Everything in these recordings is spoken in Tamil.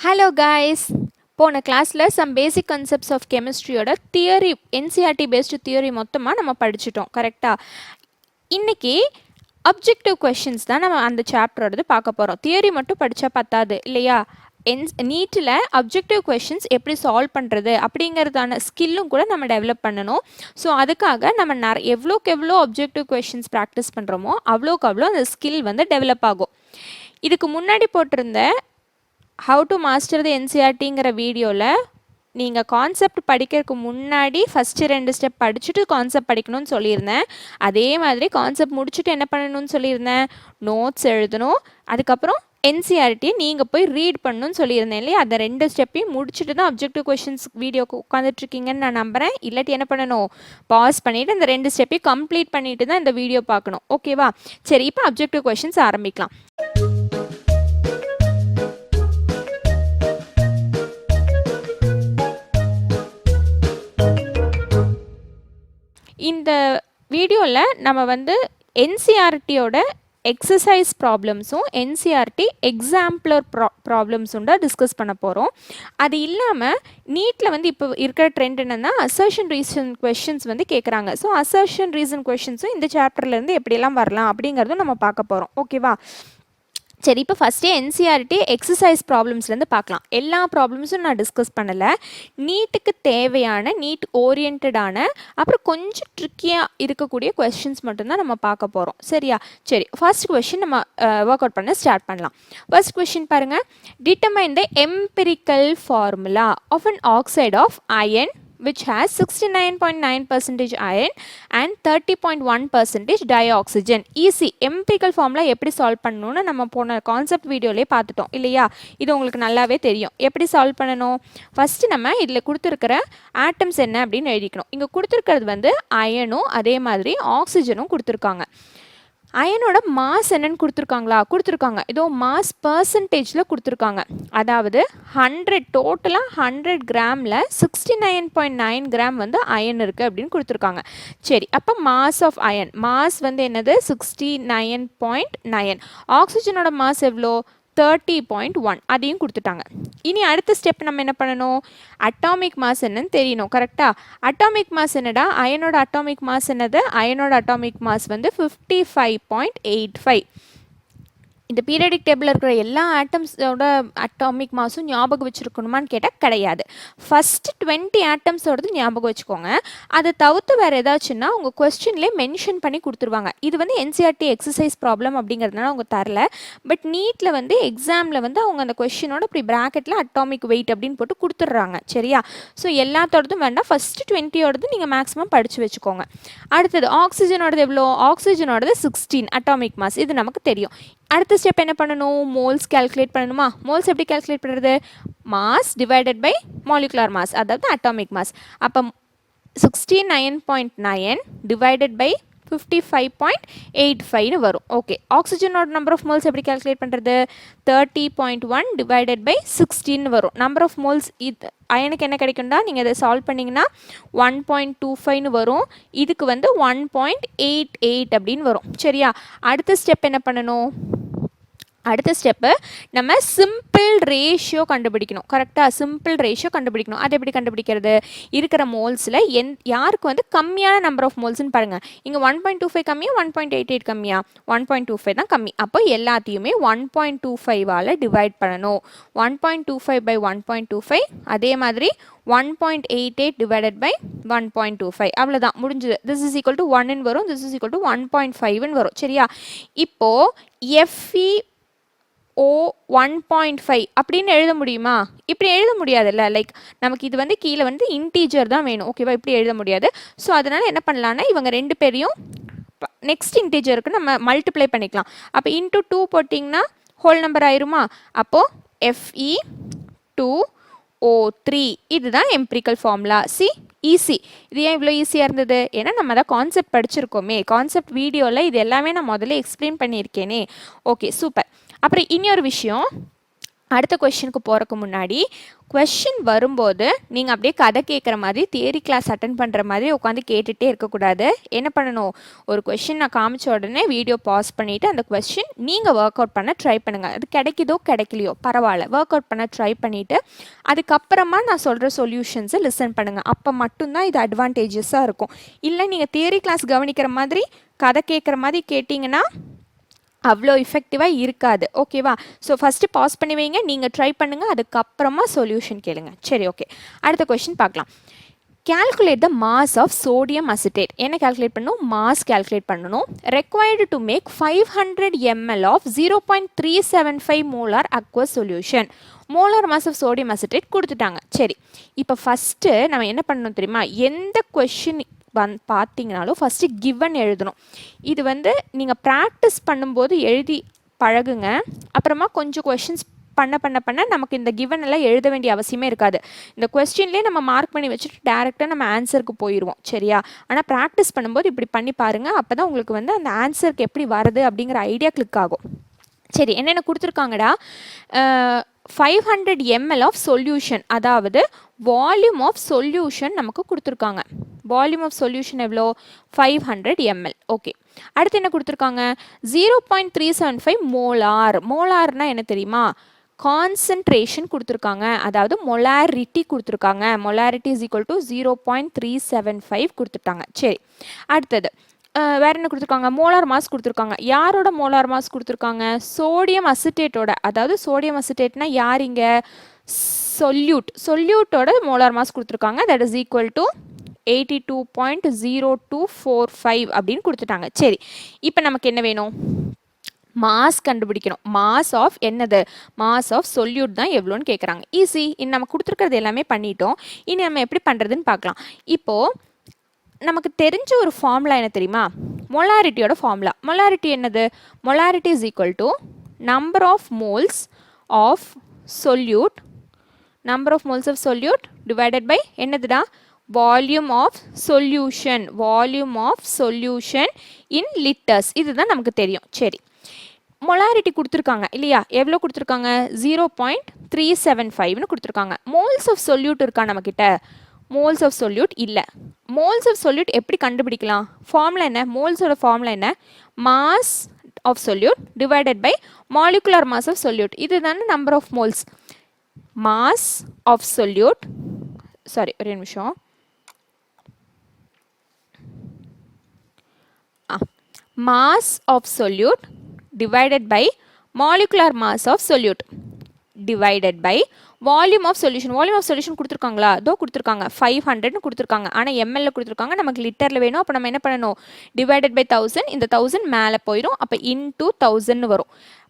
ஹலோ காய்ஸ், போன கிளாஸில் சம் பேசிக் கான்செப்ட்ஸ் ஆஃப் கெமிஸ்ட்ரியோட தியரி என்சிஆர்டி பேஸ்டு தியரி மொத்தமாக நம்ம படிச்சிட்டோம். கரெக்டாக இன்றைக்கி அப்ஜெக்டிவ் கொஷின்ஸ் தான் நம்ம அந்த சாப்டரோடது பார்க்க போகிறோம். தியரி மட்டும் படித்தா பத்தாது இல்லையா? நீட்டில் அப்ஜெக்டிவ் கொஷின்ஸ் எப்படி சால்வ் பண்ணுறது அப்படிங்கிறதான ஸ்கில்லும் கூட நம்ம டெவலப் பண்ணணும். ஸோ அதுக்காக நம்ம எவ்வளோக்கு எவ்வளோ அப்ஜெக்டிவ் கொஷின்ஸ் ப்ராக்டிஸ் பண்ணுறோமோ அவ்வளோக்கு அவ்வளோ அந்த ஸ்கில் வந்து டெவலப் ஆகும். இதுக்கு முன்னாடி போட்டிருந்த ஹவு டு மாஸ்டர் தி என்சிஆர்டிங்கிற வீடியோவில் நீங்கள் கான்செப்ட் படிக்கிறதுக்கு முன்னாடி ஃபஸ்ட்டு 2 ஸ்டெப் படிச்சுட்டு கான்செப்ட் படிக்கணும்னு சொல்லியிருந்தேன். அதே மாதிரி கான்செப்ட் முடிச்சுட்டு என்ன பண்ணணும்னு சொல்லியிருந்தேன், நோட்ஸ் எழுதணும். அதுக்கப்புறம் என்சிஆர்டியை நீங்கள் போய் ரீட் பண்ணணும்னு சொல்லியிருந்தேன் இல்லையா? அந்த 2 ஸ்டெப்பையும் முடிச்சுட்டு தான் அப்ஜெக்டிவ் கொஷின்ஸ் வீடியோக்கு உட்காந்துட்ருக்கீங்கன்னு நான் நம்புகிறேன். இல்லாட்டி என்ன பண்ணணும், பாஸ் பண்ணிவிட்டு இந்த 2 ஸ்டெப்பையும் கம்ப்ளீட் பண்ணிட்டு தான் இந்த வீடியோ பார்க்கணும். ஓகேவா? சரி, இப்போ அப்ஜெக்டிவ் கொஷின்ஸ் ஆரம்பிக்கலாம். இந்த வீடியோவில் நம்ம வந்து என்சிஆர்டியோட எக்ஸசைஸ் ப்ராப்ளம்ஸும் என்சிஆர்டி எக்ஸாம்பிளர் ப்ராப்ளம்ஸும் தான் டிஸ்கஸ் பண்ண போகிறோம். அது இல்லாமல் நீட்டில் வந்து இப்போ இருக்கிற ட்ரெண்ட் என்னென்னா அசர்ஷன் ரீசன் கொஷின்ஸ் வந்து கேட்குறாங்க. ஸோ அசர்ஷன் ரீசன் கொஷின்ஸும் இந்த சாப்டர்லேருந்து எப்படியெல்லாம் வரலாம் அப்படிங்கிறதும் நம்ம பார்க்க போகிறோம். ஓகேவா? சரி, இப்போ ஃபஸ்ட்டே என்சிஆர்டி எக்ஸசைஸ் ப்ராப்ளம்ஸ்லேருந்து பார்க்கலாம். எல்லா ப்ராப்ளம்ஸும் நான் டிஸ்கஸ் பண்ணலை. நீட்டுக்கு தேவையான நீட் ஓரியன்டான அப்புறம் கொஞ்சம் ட்ரிக்கியாக இருக்கக்கூடிய கொஸ்டின்ஸ் மட்டும்தான் நம்ம பார்க்க போகிறோம். சரியா? சரி, ஃபர்ஸ்ட் கொஸ்டின் நம்ம ஒர்க் அவுட் பண்ண ஸ்டார்ட் பண்ணலாம். ஃபர்ஸ்ட் கொஸ்டின் பாருங்கள். Determine the empirical formula of an oxide of iron which has 69.9% iron and 30.1% dioxygen. Easy. Empirical formula எப்படி சால்வ் பண்ணணும்னு நம்ம போன கான்செப்ட் வீடியோலேயே பார்த்துட்டோம் இல்லையா? இது உங்களுக்கு நல்லாவே தெரியும். எப்படி சால்வ் பண்ணணும்? ஃபஸ்ட்டு நம்ம இதில் கொடுத்துருக்கிற ஆட்டம்ஸ் என்ன அப்படின்னு எழுதிக்கணும். இங்கே கொடுத்துருக்கிறது வந்து அயனும் அதே மாதிரி ஆக்சிஜனும் கொடுத்துருக்காங்க. அயனோட மாஸ் என்னன்னு கொடுத்துருக்காங்களா? கொடுத்துருக்காங்க. இதோ மாஸ் பர்சன்டேஜில் கொடுத்துருக்காங்க. அதாவது 100 டோட்டலாக 100 கிராமில் 69.9 கிராம் வந்து அயன் இருக்குது அப்படின்னு கொடுத்துருக்காங்க. சரி, அப்போ மாஸ் ஆஃப் அயன் மாஸ் வந்து என்னது? 69.9. ஆக்சிஜனோட மாஸ் எவ்வளோ? 30.1. அதையும் கொடுத்துட்டாங்க. இனி அடுத்த ஸ்டெப் நம்ம என்ன பண்ணணும்? அட்டாமிக் மாஸ் என்னன்னு தெரியணும். கரெக்டாக? அட்டாமிக் மாஸ் என்னடா? அயனோட அட்டாமிக் மாஸ் என்னது? அயனோட அட்டாமிக் மாஸ் வந்து 55.85. இந்த பீரியடிக் டேபிளில் இருக்கிற எல்லா ஆட்டம்ஸோட அட்டாமிக் மாஸும் ஞாபகம் வச்சுருக்கணுமான்னு கேட்டால் கிடையாது. ஃபஸ்ட்டு 20 ஆட்டம்ஸோடது ஞாபகம் வச்சுக்கோங்க. அதை தவிர்த்து வேறு ஏதாச்சுன்னா உங்கள் கொஸ்டின்லேயே மென்ஷன் பண்ணி கொடுத்துருவாங்க. இது வந்து என்சிஆர்டி எக்ஸசைஸ் ப்ராப்ளம் அப்படிங்கிறதுனால அவங்க தரல. பட் நீட்டில் வந்து எக்ஸாமில் வந்து அவங்க அந்த கொஸ்டினோட இப்படி ப்ராக்கெட்டில் அட்டாமிக் வெயிட் அப்படின்னு போட்டு கொடுத்துட்றாங்க. சரியா? ஸோ எல்லாத்தோடதும் வேண்டாம். ஃபஸ்ட்டு 20ஓடது நீங்கள் மேக்ஸிமம் படித்து வச்சுக்கோங்க. அடுத்தது ஆக்சிஜனோடது எவ்வளோ? ஆக்சிஜனோடது 16 அட்டாமிக் மாஸ். இது நமக்கு தெரியும். அடுத்த ஸ்டெப் என்ன பண்ணணும்? மோல்ஸ் கால்குலேட் பண்ணணுமா? மோல்ஸ் எப்படி கால்குலேட் பண்ணுறது? Mass divided by molecular mass, அதாவது அட்டாமிக் மாஸ். அப்போ 69.9 டிவைடட் பை 55.85 வரும். ஓகே, ஆக்சிஜனோட நம்பர் ஆஃப் மோல்ஸ் எப்படி கால்குலேட் பண்ணுறது? 30.1 டிவைடட் பை 16 வரும். நம்பர் ஆஃப் மோல்ஸ் இது அயனுக்கு என்ன கிடைக்கும்டா? நீங்கள் இதை சால்வ் பண்ணிங்கன்னா 1.25 வரும். இதுக்கு வந்து 1.88 அப்படின்னு வரும். சரியா? அடுத்த ஸ்டெப் என்ன பண்ணணும்? அடுத்த ஸ்டெப்பு நம்ம சிம்பிள் ரேஷியோ கண்டுபிடிக்கணும். கரெக்டாக? சிம்பிள் ரேஷியோ கண்டுபிடிக்கணும். அது எப்படி கண்டுபிடிக்கிறது? இருக்கிற மோல்ஸில் யாருக்கு வந்து கம்மியான நம்பர் ஆஃப் மோல்ஸ்ன்னு பாருங்கள். இங்கே 1.25 கம்மியாக 1.88 கம்மியா? 1.25 தான் கம்மி. அப்போ எல்லாத்தையுமே 1.25ஆல் டிவைட் பண்ணணும். 1.25 பை 1.25, அதே மாதிரி 1.88 divided by 1.25. அவ்வளோதான், முடிஞ்சது. திஸ் இஸ் ஈக்குவல் டு 1 வரும். திஸ் இஸ் ஈக்குவல் டு 1.5 வரும். சரியா? இப்போது FeO 1.5 அப்படின்னு எழுத முடியுமா? இப்படி எழுத முடியாதுல்ல. லைக் நமக்கு இது வந்து கீழே வந்து இன்டீஜர் தான் வேணும். ஓகேவா? இப்படி எழுத முடியாது. ஸோ அதனால் என்ன பண்ணலான்னா இவங்க 2 பேரையும் நெக்ஸ்ட் இன்டீஜருக்கு நம்ம மல்டிப்ளை பண்ணிக்கலாம். அப்போ இன்ட்டு 2 போட்டிங்கன்னா ஹோல் நம்பர் ஆயிருமா? அப்போது Fe2O3. இதுதான் எம்பிரிக்கல் ஃபார்முலா. C, easy. இது ஏன் இவ்வளோ ஈஸியாக இருந்தது? ஏன்னா நம்ம தான் கான்செப்ட் படிச்சிருக்கோமே. கான்செப்ட் வீடியோவில் இது எல்லாமே நான் முதல்ல எக்ஸ்பிளைன் பண்ணியிருக்கேனே. Okay, super. அப்புறம் இன்னொரு விஷயம், அடுத்த கொஷனுக்கு போகிறக்கு முன்னாடி கொஷின் வரும்போது நீங்கள் அப்படியே கதை கேட்குற மாதிரி தியரி கிளாஸ் அட்டன் பண்ணுற மாதிரி உட்காந்து கேட்டுகிட்டே இருக்கக்கூடாது. என்ன பண்ணணும், ஒரு கொஷின் நான் காமிச்ச உடனே வீடியோ பாஸ் பண்ணிவிட்டு அந்த கொஷின் நீங்கள் ஒர்க் அவுட் பண்ண ட்ரை பண்ணுங்கள். அது கிடைக்குதோ கிடைக்கலையோ பரவாயில்ல, ஒர்க் அவுட் பண்ண ட்ரை பண்ணிவிட்டு அதுக்கப்புறமா நான் சொல்கிற சொல்யூஷன்ஸை லிசன் பண்ணுங்கள். அப்போ மட்டும்தான் இது அட்வான்டேஜஸாக இருக்கும். இல்லை நீங்கள் தியரி கிளாஸ் கவனிக்கிற மாதிரி கதை கேட்குற மாதிரி கேட்டிங்கன்னா அவ்வளோ எஃபெக்டிவாக இருக்காது. ஓகேவா? ஸோ ஃபஸ்ட்டு பாஸ் பண்ணி வைங்க, நீங்கள் ட்ரை பண்ணுங்கள், அதுக்கப்புறமா சொல்யூஷன் கேளுங்க. சரி, ஓகே. அடுத்த கொஷின் பார்க்கலாம். calculate the mass of sodium acetate. என்ன calculate பண்ணணும்? மாஸ் calculate பண்ணணும். required to make 500 ml of 0.375 molar aqueous solution. molar mass of sodium acetate கொடுத்துட்டாங்க. சரி, இப்போ ஃபஸ்ட்டு நம்ம என்ன பண்ணணும் தெரியுமா? எந்த கொஷின் பார்த்தீங்கனாலும் ஃபஸ்ட்டு கிவன் எழுதணும். இது நீங்கள் ப்ராக்டிஸ் பண்ணும்போது எழுதி பழகுங்க. அப்புறமா கொஞ்சம் கொஷின்ஸ் பண்ண நமக்கு இந்த கிவன் எல்லாம் எழுத வேண்டிய அவசியமே இருக்காது. இந்த கொஸ்டின்லேயே நம்ம மார்க் பண்ணி வச்சுட்டு டேரெக்டாக நம்ம ஆன்சருக்கு போயிடுவோம். சரியா? ஆனால் ப்ராக்டிஸ் பண்ணும்போது இப்படி பண்ணி பாருங்கள். அப்போ தான் உங்களுக்கு அந்த ஆன்சருக்கு எப்படி வருது அப்படிங்கிற ஐடியா கிளிக் ஆகும். சரி, என்னென்ன கொடுத்துருக்காங்கடா? 500 ml ஆஃப் சொல்யூஷன், அதாவது வால்யூம் ஆஃப் சொல்யூஷன் நமக்கு கொடுத்துருக்காங்க. வால்யூம் ஆஃப் சொல்யூஷன் எவ்வளோ? 500 ml. ஓகே. அடுத்து என்ன கொடுத்துருக்காங்க? 0.375 மோலார். மோலார்னா என்ன தெரியுமா? கான்சன்ட்ரேஷன் கொடுத்துருக்காங்க, அதாவது மொலாரிட்டி கொடுத்துருக்காங்க. மொலாரிட்டி இஸ் ஈக்குவல் டு 0.375 கொடுத்துட்டாங்க. சரி, அடுத்தது வேறு என்ன கொடுத்துருக்காங்க? மோலார் மாஸ் கொடுத்துருக்காங்க. யாரோட மோலார் மாஸ் கொடுத்துருக்காங்க? சோடியம் அசிட்டேட்டோட. அதாவது சோடியம் அசிட்டேட்னா யார் இங்கே? சொல்யூட்டோட மோலார் மாஸ் கொடுத்துருக்காங்க. தட் இஸ் ஈக்குவல் டு 82.0245 அப்படின்னு கொடுத்துட்டாங்க. சரி, இப்போ நமக்கு என்ன வேணும்? மாஸ் கண்டுபிடிக்கணும். மாஸ் ஆஃப் என்னது? மாஸ் ஆஃப் சொல்யூட் தான் எவ்வளோன்னு கேட்குறாங்க. ஈஸி. இன்னும் நம்ம கொடுத்துருக்கிறது எல்லாமே பண்ணிட்டோம். இனி நம்ம எப்படி பண்ணுறதுன்னு பார்க்கலாம். இப்போது நமக்கு தெரிஞ்ச ஒரு ஃபார்முலா என்ன தெரியுமா? மொலாரிட்டியோட ஃபார்முலா. மொலாரிட்டி என்னது? Molarity is equal to number of moles of solute, number of moles of solute divided by என்னதுடா? Volume of solution. Volume of solution in litres. இதுதான் நமக்கு தெரியும். சரி, மொலாரிட்டி கொடுத்துருக்காங்க இல்லையா? எவ்வளோ கொடுத்துருக்காங்க? 0.375ன்னு கொடுத்துருக்காங்க. மோல்ஸ் ஆஃப் சொல்யூட் இருக்கா நம்மக்கிட்ட? மோல்ஸ் ஆஃப் சொல்யூட் இல்லை. மோல்ஸ் ஆஃப் சொல்யூட் எப்படி கண்டுபிடிக்கலாம்? ஃபார்முலா என்ன? மோல்ஸோட ஃபார்முலா என்ன? Mass of solute divided by molecular mass of solute. இதுதானே number of moles. Mass of solute, sorry ஒரு நிமிஷம், mass of solute divided by molecular mass of solute divided by volume of solution. volume of solution கொடுத்துருக்காங்களா? அதோ கொடுத்துருக்காங்க, 500ன்னு கொடுத்துருக்காங்க. ஆனால் எம்எல்ல கொடுத்துருக்காங்க, நமக்கு லிட்டரில் வேணும். அப்போ நம்ம என்ன பண்ணணும்? Divided by 1000. இந்த 1000 மேலே போயிடும். அப்போ இன்டூ 1000ன்னு வரும்.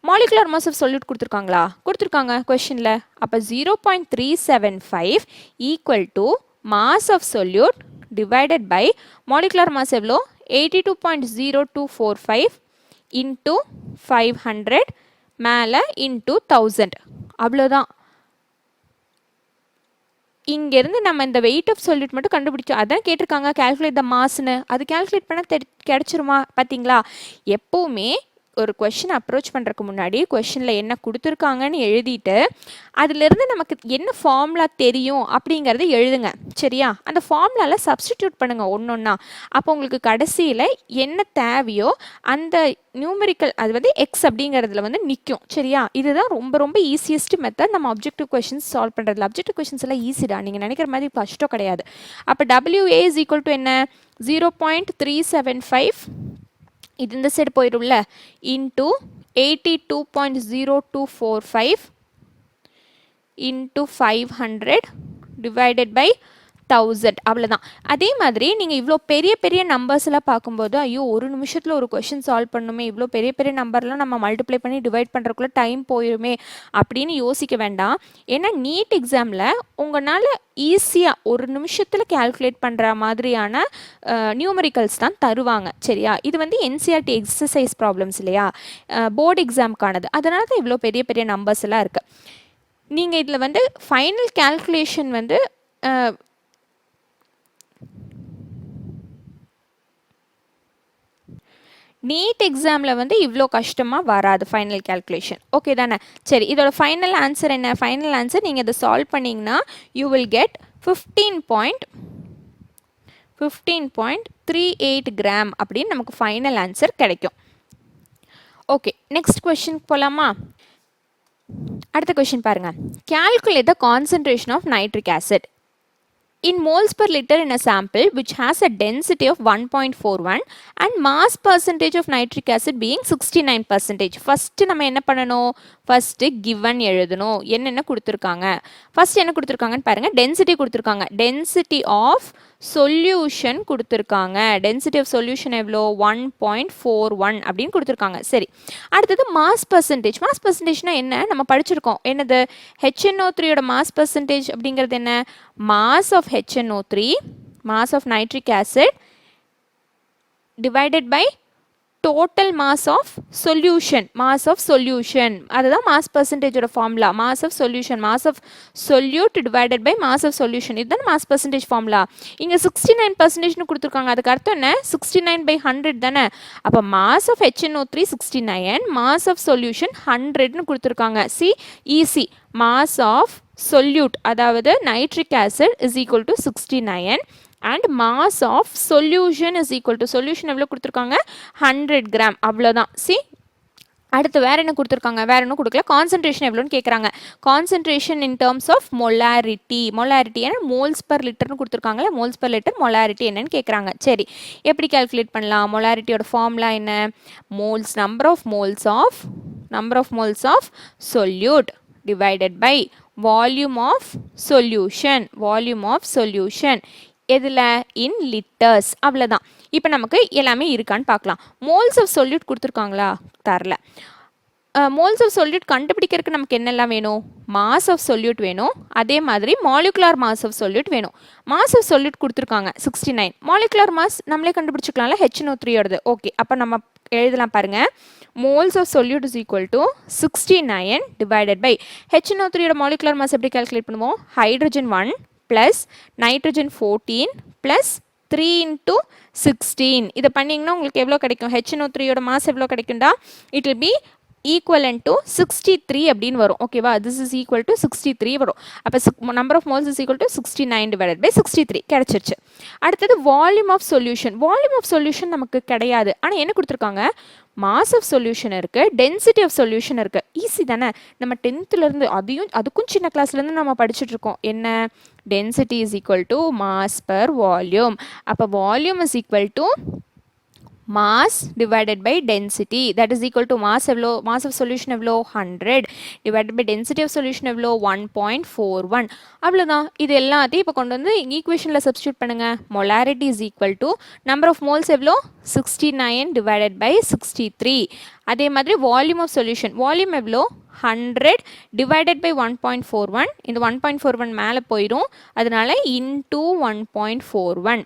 மாலிகுலர் மாஸ் ஆஃப் சொல்யூட் கொடுத்துருக்காங்களா? கொடுத்துருக்காங்க கொஷனில். அப்போ 0.375 equal to mass of solute divided by molecular mass எவ்வளோ? 82.0245 இன்ட்டு 500 மேலே இன்ட்டு 1000. அவ்வளோதான். இங்கேருந்து நம்ம இந்த வெயிட் ஆஃப் சொல்யூட் மட்டும் கண்டுபிடிச்சோம். அதான் கேட்டிருக்காங்க கேல்குலேட் த மாஸ்ன்னு. அது கேல்குலேட் பண்ண கிடைச்சிருமா? பார்த்தீங்களா? எப்போவுமே ஒரு கொஷின் அப்ரோச் பண்ணுறதுக்கு முன்னாடி கொஷனில் என்ன கொடுத்துருக்காங்கன்னு எழுதிட்டு அதிலிருந்து நமக்கு என்ன ஃபார்முலா தெரியும் அப்படிங்கிறத எழுதுங்க. சரியா? அந்த ஃபார்முலாவில் சப்ஸ்டிடியூட் பண்ணுங்கள் ஒன்றொன்னா. அப்போ உங்களுக்கு கடைசியில் என்ன தேவையோ அந்த நியூமெரிக்கல் அது எக்ஸ் அப்படிங்கிறதுல நிற்கும். சரியா? இதுதான் ரொம்ப ரொம்ப ஈஸியஸ்ட் மெத்தட் நம்ம அப்ஜெக்டிவ் கொஷின்ஸ் சால்வ் பண்ணுறதுல. அப்ஜெக்டிவ் கொஷின்ஸ் எல்லாம் ஈஸிடா, நீங்கள் நினைக்கிற மாதிரி கஷ்டம் கிடையாது. அப்போ WA இஸ் ஈக்குவல் டு என்ன? 0.375 இது இந்த சைடு போயிடும்ல, இன்ட்டு 82.0245 இன்ட்டு 500 டிவைடட் பை 1000. அவ்வளோதான். அதே மாதிரி நீங்கள் இவ்வளோ பெரிய பெரிய நம்பர்ஸ் எல்லாம் பார்க்கும்போது ஐயோ ஒரு நிமிஷத்தில் ஒரு கொஷின் சால்வ் பண்ணணுமே, இவ்வளோ பெரிய பெரிய நம்பர்லாம் நம்ம மல்டிப்ளை பண்ணி டிவைட் பண்ணுறதுக்குள்ள டைம் போயிடுமே அப்படின்னு யோசிக்க வேண்டாம். ஏன்னா நீட் எக்ஸாமில் உங்களால் ஈஸியாக ஒரு நிமிஷத்தில் கேல்குலேட் பண்ணுற மாதிரியான நியூமரிக்கல்ஸ் தான் தருவாங்க. சரியா? இது NCERT எக்ஸசைஸ் ப்ராப்ளம்ஸ் இல்லையா, போர்டு எக்ஸாமுக்கானது. அதனால தான் இவ்வளோ பெரிய பெரிய நம்பர்ஸ் எல்லாம் இருக்குது. நீங்கள் இதில் ஃபைனல் கேல்குலேஷன் நீட் எக்ஸாமில் வந்து இவ்வளோ கஷ்டமாக வராது ஃபைனல் கேல்குலேஷன். ஓகே தானே? சரி, இதோட ஃபைனல் ஆன்சர் என்ன? ஃபைனல் ஆன்சர் நீங்கள் இதை சால்வ் பண்ணிங்கன்னா யூ வில் கெட் 15.38 கிராம் அப்படின்னு நமக்கு ஃபைனல் ஆன்சர் கிடைக்கும். ஓகே, நெக்ஸ்ட் கொஷின் போகலாமா? அடுத்த கொஷின் பாருங்கள். Calculate the concentration of nitric acid in moles per liter in a sample which has a density of 1.41 and mass percentage of nitric acid being 69%. First நம்ம என்ன பண்ணணும்? ஃபர்ஸ்ட் given எழுதணும். என்னென்ன கொடுத்துருக்காங்க? ஃபர்ஸ்ட் என்ன கொடுத்துருக்காங்கன்னு பாருங்க. டென்சிட்டி கொடுத்துருக்காங்க. டென்சிட்டி ஆஃப் சொல்யூஷன் கொடுத்துருக்காங்க. டென்சிட்டி ஆஃப் சொல்யூஷன் எவ்வளோ? 1.41 அப்படின்னு கொடுத்துருக்காங்க. சரி, அடுத்தது மாஸ் பர்சன்டேஜ். மாஸ் பர்சன்டேஜ்னா என்ன? நம்ம படிச்சிருக்கோம். என்னது? HNO3யோட மாஸ் பர்சன்டேஜ் அப்படிங்கிறது என்ன? Mass of HNO3, mass of nitric acid divided by total mass of solution. Mass of solution, அதுதான் mass percentage ஓட formula. Mass of solution, mass of solute divided by mass of solution. இதுதான் mass percentage formula. இங்க 69% கொடுத்துருக்காங்க. அதுக்கு அர்த்தம் என்ன? 69 by 100 தானே? அப்போ mass of HNO3 69, mass of solution 100 கொடுத்துருக்காங்க. See, easy. Mass of solute, அதாவது nitric acid is equal to 69 and mass of solution is equal to, solution எவ்வளோ கொடுத்துருக்காங்க? 100 கிராம். அவ்வளோதான். சி, அடுத்து வேற என்ன கொடுத்துருக்காங்க? வேற என்ன கொடுக்கல. கான்சன்ட்ரேஷன் எவ்வளோன்னு கேட்குறாங்க. Concentration in terms of molarity. Molarity ஏன்னா மோல்ஸ் பர் லிட்டர்னு கொடுத்துருக்காங்களே, மோல்ஸ் பர் லிட்டர். மொலாரிட்டி என்னன்னு கேட்குறாங்க. சரி, எப்படி கால்குலேட் பண்ணலாம்? மொலாரிட்டியோட ஃபார்முலா என்ன? Moles, number of moles of solute divided by volume of solution. எதில்? In litres. அவ்வளோதான். இப்போ நமக்கு எல்லாமே இருக்கான்னு பார்க்கலாம். மோல்ஸ் ஆஃப் சொல்யூட் கொடுத்துருக்காங்களா? தரல. மோல்ஸ் ஆஃப் சொல்யூட் கண்டுபிடிக்கிறதுக்கு நமக்கு என்னெல்லாம் வேணும்? மாஸ் ஆஃப் சொல்யூட் வேணும். அதே மாதிரி மாலிகுலார் மாஸ் ஆஃப் சொல்யூட் வேணும். மாஸ் ஆஃப் சொல்யூட் கொடுத்துருக்காங்க 69. மாலிகுலார் மாஸ் நம்மளே கண்டுபிடிச்சிக்கலாம்ல, HNO3யோடது. ஓகே, அப்போ நம்ம எழுதலாம் பாருங்க. moles of solute is equal to 69 divided by HNO3யோட molecular mass எப்படி calculate பண்ணுவோம்? hydrogen 1 plus nitrogen 14 plus 3 into 16. இதை பண்ணிங்கன்னா உங்களுக்கு எவ்வளோ கிடைக்கும்? HNO3யோட mass எவ்வளோ கிடைக்கும்டா? it will be equivalent to 63 அப்படின்னு வரும். ஓகேவா? this is equal to 63 வரும். அப்போ number of moles is equal to 69 divided by 63 கிடைச்சிருச்சு. அடுத்தது volume of solution. Volume of solution நமக்கு கிடையாது. ஆனால் என்ன கொடுத்துருக்காங்க? மாஸ் ஆஃப் சொல்யூஷன் இருக்குது, டென்சிட்டி ஆஃப் சொல்யூஷன் இருக்குது. ஈஸி தானே? நம்ம 10th அதுக்கும் சின்ன கிளாஸ்லேருந்து நம்ம படிச்சுட்டு இருக்கோம். என்ன? Density is equal to mass per volume. அப்போ volume is equal to mass divided by density, that is equal to mass எவ்வளோ? mass of solution எவ்வளோ? 100 divided by density of solution எவ்வளோ? 1.41. அவ்வளோதான். இது எல்லாத்தையும் இப்போ கொண்டு வந்து ஈக்குவேஷனில் சப்ஸ்டியூட் பண்ணுங்க. molarity is equal to number of moles எவ்வளோ? 69 divided by 63. அதே மாதிரி வால்யூம் ஆஃப் சொல்யூஷன், வால்யூம் எவ்வளோ? 100 divided by 1.41. இந்த 1.41 மேலே போயிடும், அதனால into 1.41.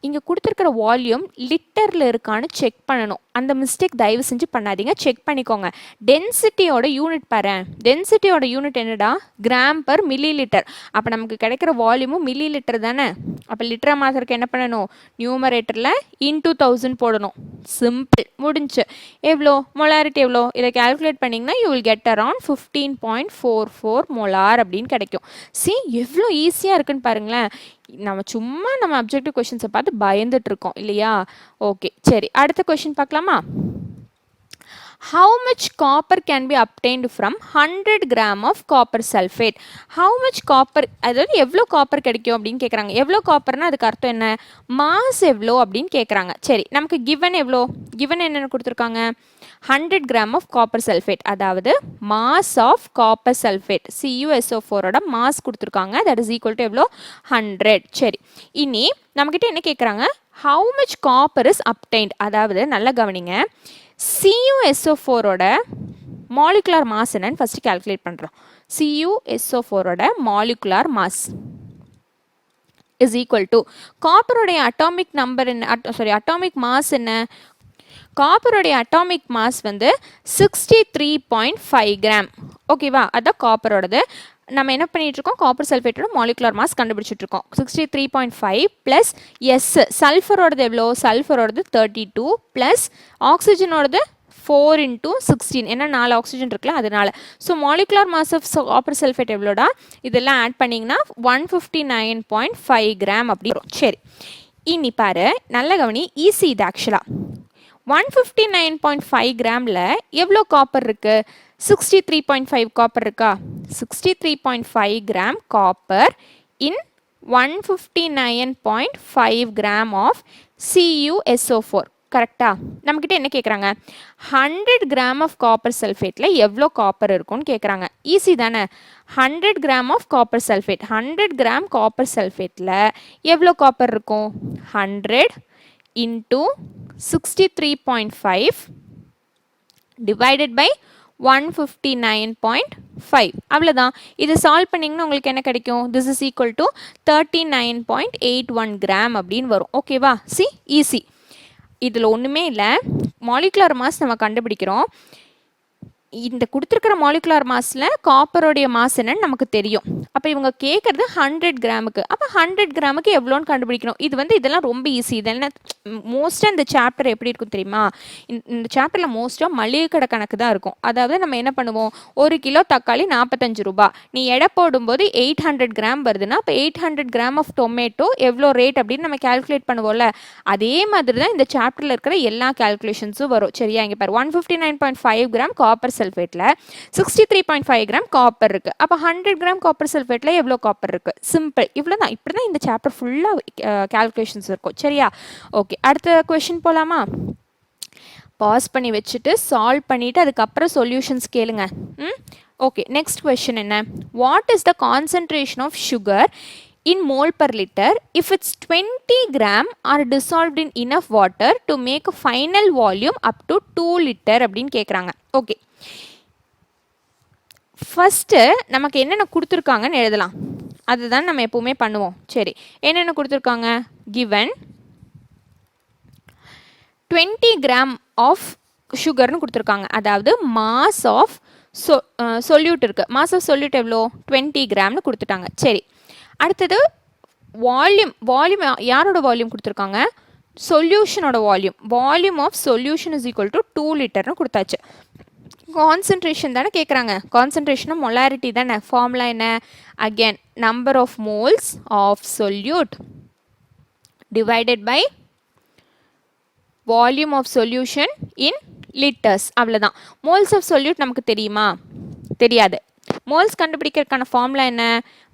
இங்கே கொடுத்துருக்கிற வால்யூம் லிட்டரில் இருக்கான்னு செக் பண்ணணும். அந்த மிஸ்டேக் தயவு செஞ்சு பண்ணாதீங்க, செக் பண்ணிக்கோங்க. டென்சிட்டியோட யூனிட் பாரு. டென்சிட்டியோட யூனிட் என்னடா? Gram per milli litre. அப்போ நமக்கு கிடைக்கிற வால்யூமும் மில்லி லிட்டர் தானே? அப்போ லிட்டராக மாத்திரக்கு என்ன பண்ணணும்? நியூமரேட்டரில் இன்டூ 1000 போடணும். சிம்பிள், முடிஞ்சு. எவ்வளோ? மொலாரிட்டி எவ்வளோ? இதை கால்குலேட் பண்ணிங்கன்னா you will get around 15.44 molar அப்படின்னு கிடைக்கும். சி, எவ்வளோ ஈஸியாக இருக்குன்னு பாருங்களேன். நம்ம அப்ஜெக்டிவ் கொஷின்ஸை பார்த்து பயந்துட்டு இருக்கோம் இல்லையா? ஓகே, சரி, அடுத்த கொஷின் பார்க்கலாமா? How much copper can be obtained from 100 gram of copper sulfate? How much copper, அதாவது எவ்வளோ காப்பர் கிடைக்கும் அப்படின்னு கேட்குறாங்க. எவ்வளோ காப்பர்னா அதுக்கு அர்த்தம் என்ன? மாஸ் எவ்வளோ அப்படின்னு கேட்குறாங்க. சரி, நமக்கு கிவன் எவ்வளோ? கிவன் என்னென்ன கொடுத்துருக்காங்க? 100 gram of copper sulfate, அதாவது mass of copper sulfate CuSO4ஓட மாஸ் கொடுத்துருக்காங்க. that is equal to எவ்வளோ? 100. சரி, இனி நம்மக்கிட்ட என்ன கேட்குறாங்க? how much copper is obtained, அதாவது நல்ல கவனிங்க. CuSO4ஓட மாலிகுலார் மாஸ் என்னன்னு ஃபஸ்ட்டு கால்குலேட் பண்ணுறோம். CuSO4ஓட molecular mass is equal to காப்பருடைய அட்டாமிக் நம்பர் என்ன? அட்டாமிக் மாஸ் என்ன? காப்பருடைய அட்டாமிக் மாஸ் வந்து 63.5 கிராம். ஓகேவா? அதான் காப்பரோடது. நம்ம என்ன பண்ணிகிட்ருக்கோம், காப்பர் சல்ஃபேட்டோட மாலிகுலர் மாஸ் கண்டுபிடிச்சிட்ருக்கோம். 63.5 ப்ளஸ் எஸ் சல்ஃபரோடது எவ்வளோ, சல்ஃபரோடது 32 ப்ளஸ் ஆக்சிஜனோடது 4 into 16, ஏன்னா 4 ஆக்சிஜன் இருக்குல்ல அதனால. So molecular mass of copper sulphate எவ்வளோடா, இதெல்லாம் ஆட் பண்ணிங்கன்னா 159.5 கிராம் அப்படி வரும். சரி, இனி பாரு நல்ல கவனி, ஈஸி இது ஆக்சுவலாக. 159.5 கிராமில் எவ்வளோ காப்பர் இருக்குது, 63.5 காப்பர் இருக்கா, 63.5 gram copper in 159.5 gram of CuSO4. கரெக்டா? நம்மக்கிட்ட என்ன கேட்குறாங்க, 100 கிராம் ஆஃப் காப்பர் சல்ஃபேட்டில் எவ்வளோ காப்பர் இருக்கும்னு கேட்குறாங்க. ஈஸி தானே. 100 gram of copper sulphate, 100 gram copper சல்ஃபேட்டில் எவ்வளோ காப்பர் இருக்கும், 100 into 63.5 divided by 159.5. அவ்வளோதான். இது சால்வ் பண்ணிங்கன்னா உங்களுக்கு என்ன கிடைக்கும், this is equal to 39.81 gram அப்படின்னு வரும். ஓகேவா? C easy. இதில் ஒன்றுமே இல்லை, மாலிகுலர் மாஸ் நம்ம கண்டுபிடிக்கிறோம். இந்த கொடுத்துருக்கிற மாலிகுலர் மாஸில் காப்பரோடைய மாஸ் என்னன்னு நமக்கு தெரியும். அப்போ இவங்க கேட்குறது 100 கிராமுக்கு. அப்போ 100 கிராமுக்கு எவ்வளோன்னு கண்டுபிடிக்கணும். இதெல்லாம் ரொம்ப ஈஸி. இதெல்லாம் மோஸ்ட்டாக இந்த சாப்டர் எப்படி இருக்கும் தெரியுமா, இந்த சாப்டரில் மோஸ்ட்டாக மளிகை கடை கணக்கு தான் இருக்கும். அதாவது நம்ம என்ன பண்ணுவோம், 1 கிலோ தக்காளி 45 ரூபா, நீ எடை போடும்போது 800 கிராம் வருதுன்னா அப்போ 800 கிராம் ஆஃப் டொமேட்டோ எவ்வளோ ரேட் அப்படின்னு நம்ம கேல்குலேட் பண்ணுவோம்ல. அதே மாதிரி தான் இந்த சாப்டரில் இருக்கிற எல்லா கேல்குலேஷன்ஸும் வரும். சரியா? இங்கே பாரு, 159.5 கிராம் காப்பர் சல்ஃபேட்டில் 63.5 கிராம் காப்பர் இருக்குது. அப்போ 100 கிராம் காப்பர் சல்ஃபேட்டில் எவ்வளோ காப்பர் இருக்குது. சிம்பிள், இவ்வளோ தான். இப்படி தான் இந்த சாப்டர் ஃபுல்லாக கேல்குலேஷன்ஸ் இருக்கும். சரியா? ஓகே, அடுத்த கொஷின் போகலாமா? பாஸ் பண்ணி வச்சுட்டு சால்வ் பண்ணிவிட்டு அதுக்கப்புறம் சொல்யூஷன்ஸ் கேளுங்க. ஓகே, நெக்ஸ்ட் கொஷின் என்ன, what is the concentration of sugar in mole per liter if it's 20 gram are dissolved in enough water to make a final volume up to 2 liter அப்படின்னு கேட்குறாங்க. ஓகே, ஃபஸ்ட்டு நமக்கு என்னென்ன கொடுத்துருக்காங்கன்னு எழுதலாம். அதுதான் நம்ம எப்போவுமே பண்ணுவோம். சரி, என்னென்ன கொடுத்துருக்காங்க, given 20 கிராம் ஆஃப் சுகர்னு கொடுத்துருக்காங்க. அதாவது மாஸ் ஆஃப் சொல்யூட் இருக்குது. மாஸ் ஆஃப் சொல்யூட் எவ்வளோ, 20 கிராம்னு கொடுத்துட்டாங்க. சரி, அடுத்தது வால்யூம் யாரோட வால்யூம் கொடுத்துருக்காங்க, சொல்யூஷனோட volume of solution is equal to 2 லிட்டர்னு கொடுத்தாச்சு. கான்சன்ட்ரேஷன் தானே கேட்குறாங்க, கான்சன்ட்ரேஷன் மொலாரிட்டி தானே. ஃபார்முலா என்ன, again number of moles of solute divided by volume of solution in litres. அவ்வளோதான். மோல்ஸ் ஆஃப் சொல்யூட் நமக்கு தெரியுமா, தெரியாது. மோல்ஸ் கண்டுபிடிக்கிறதுக்கான ஃபார்முலா என்ன,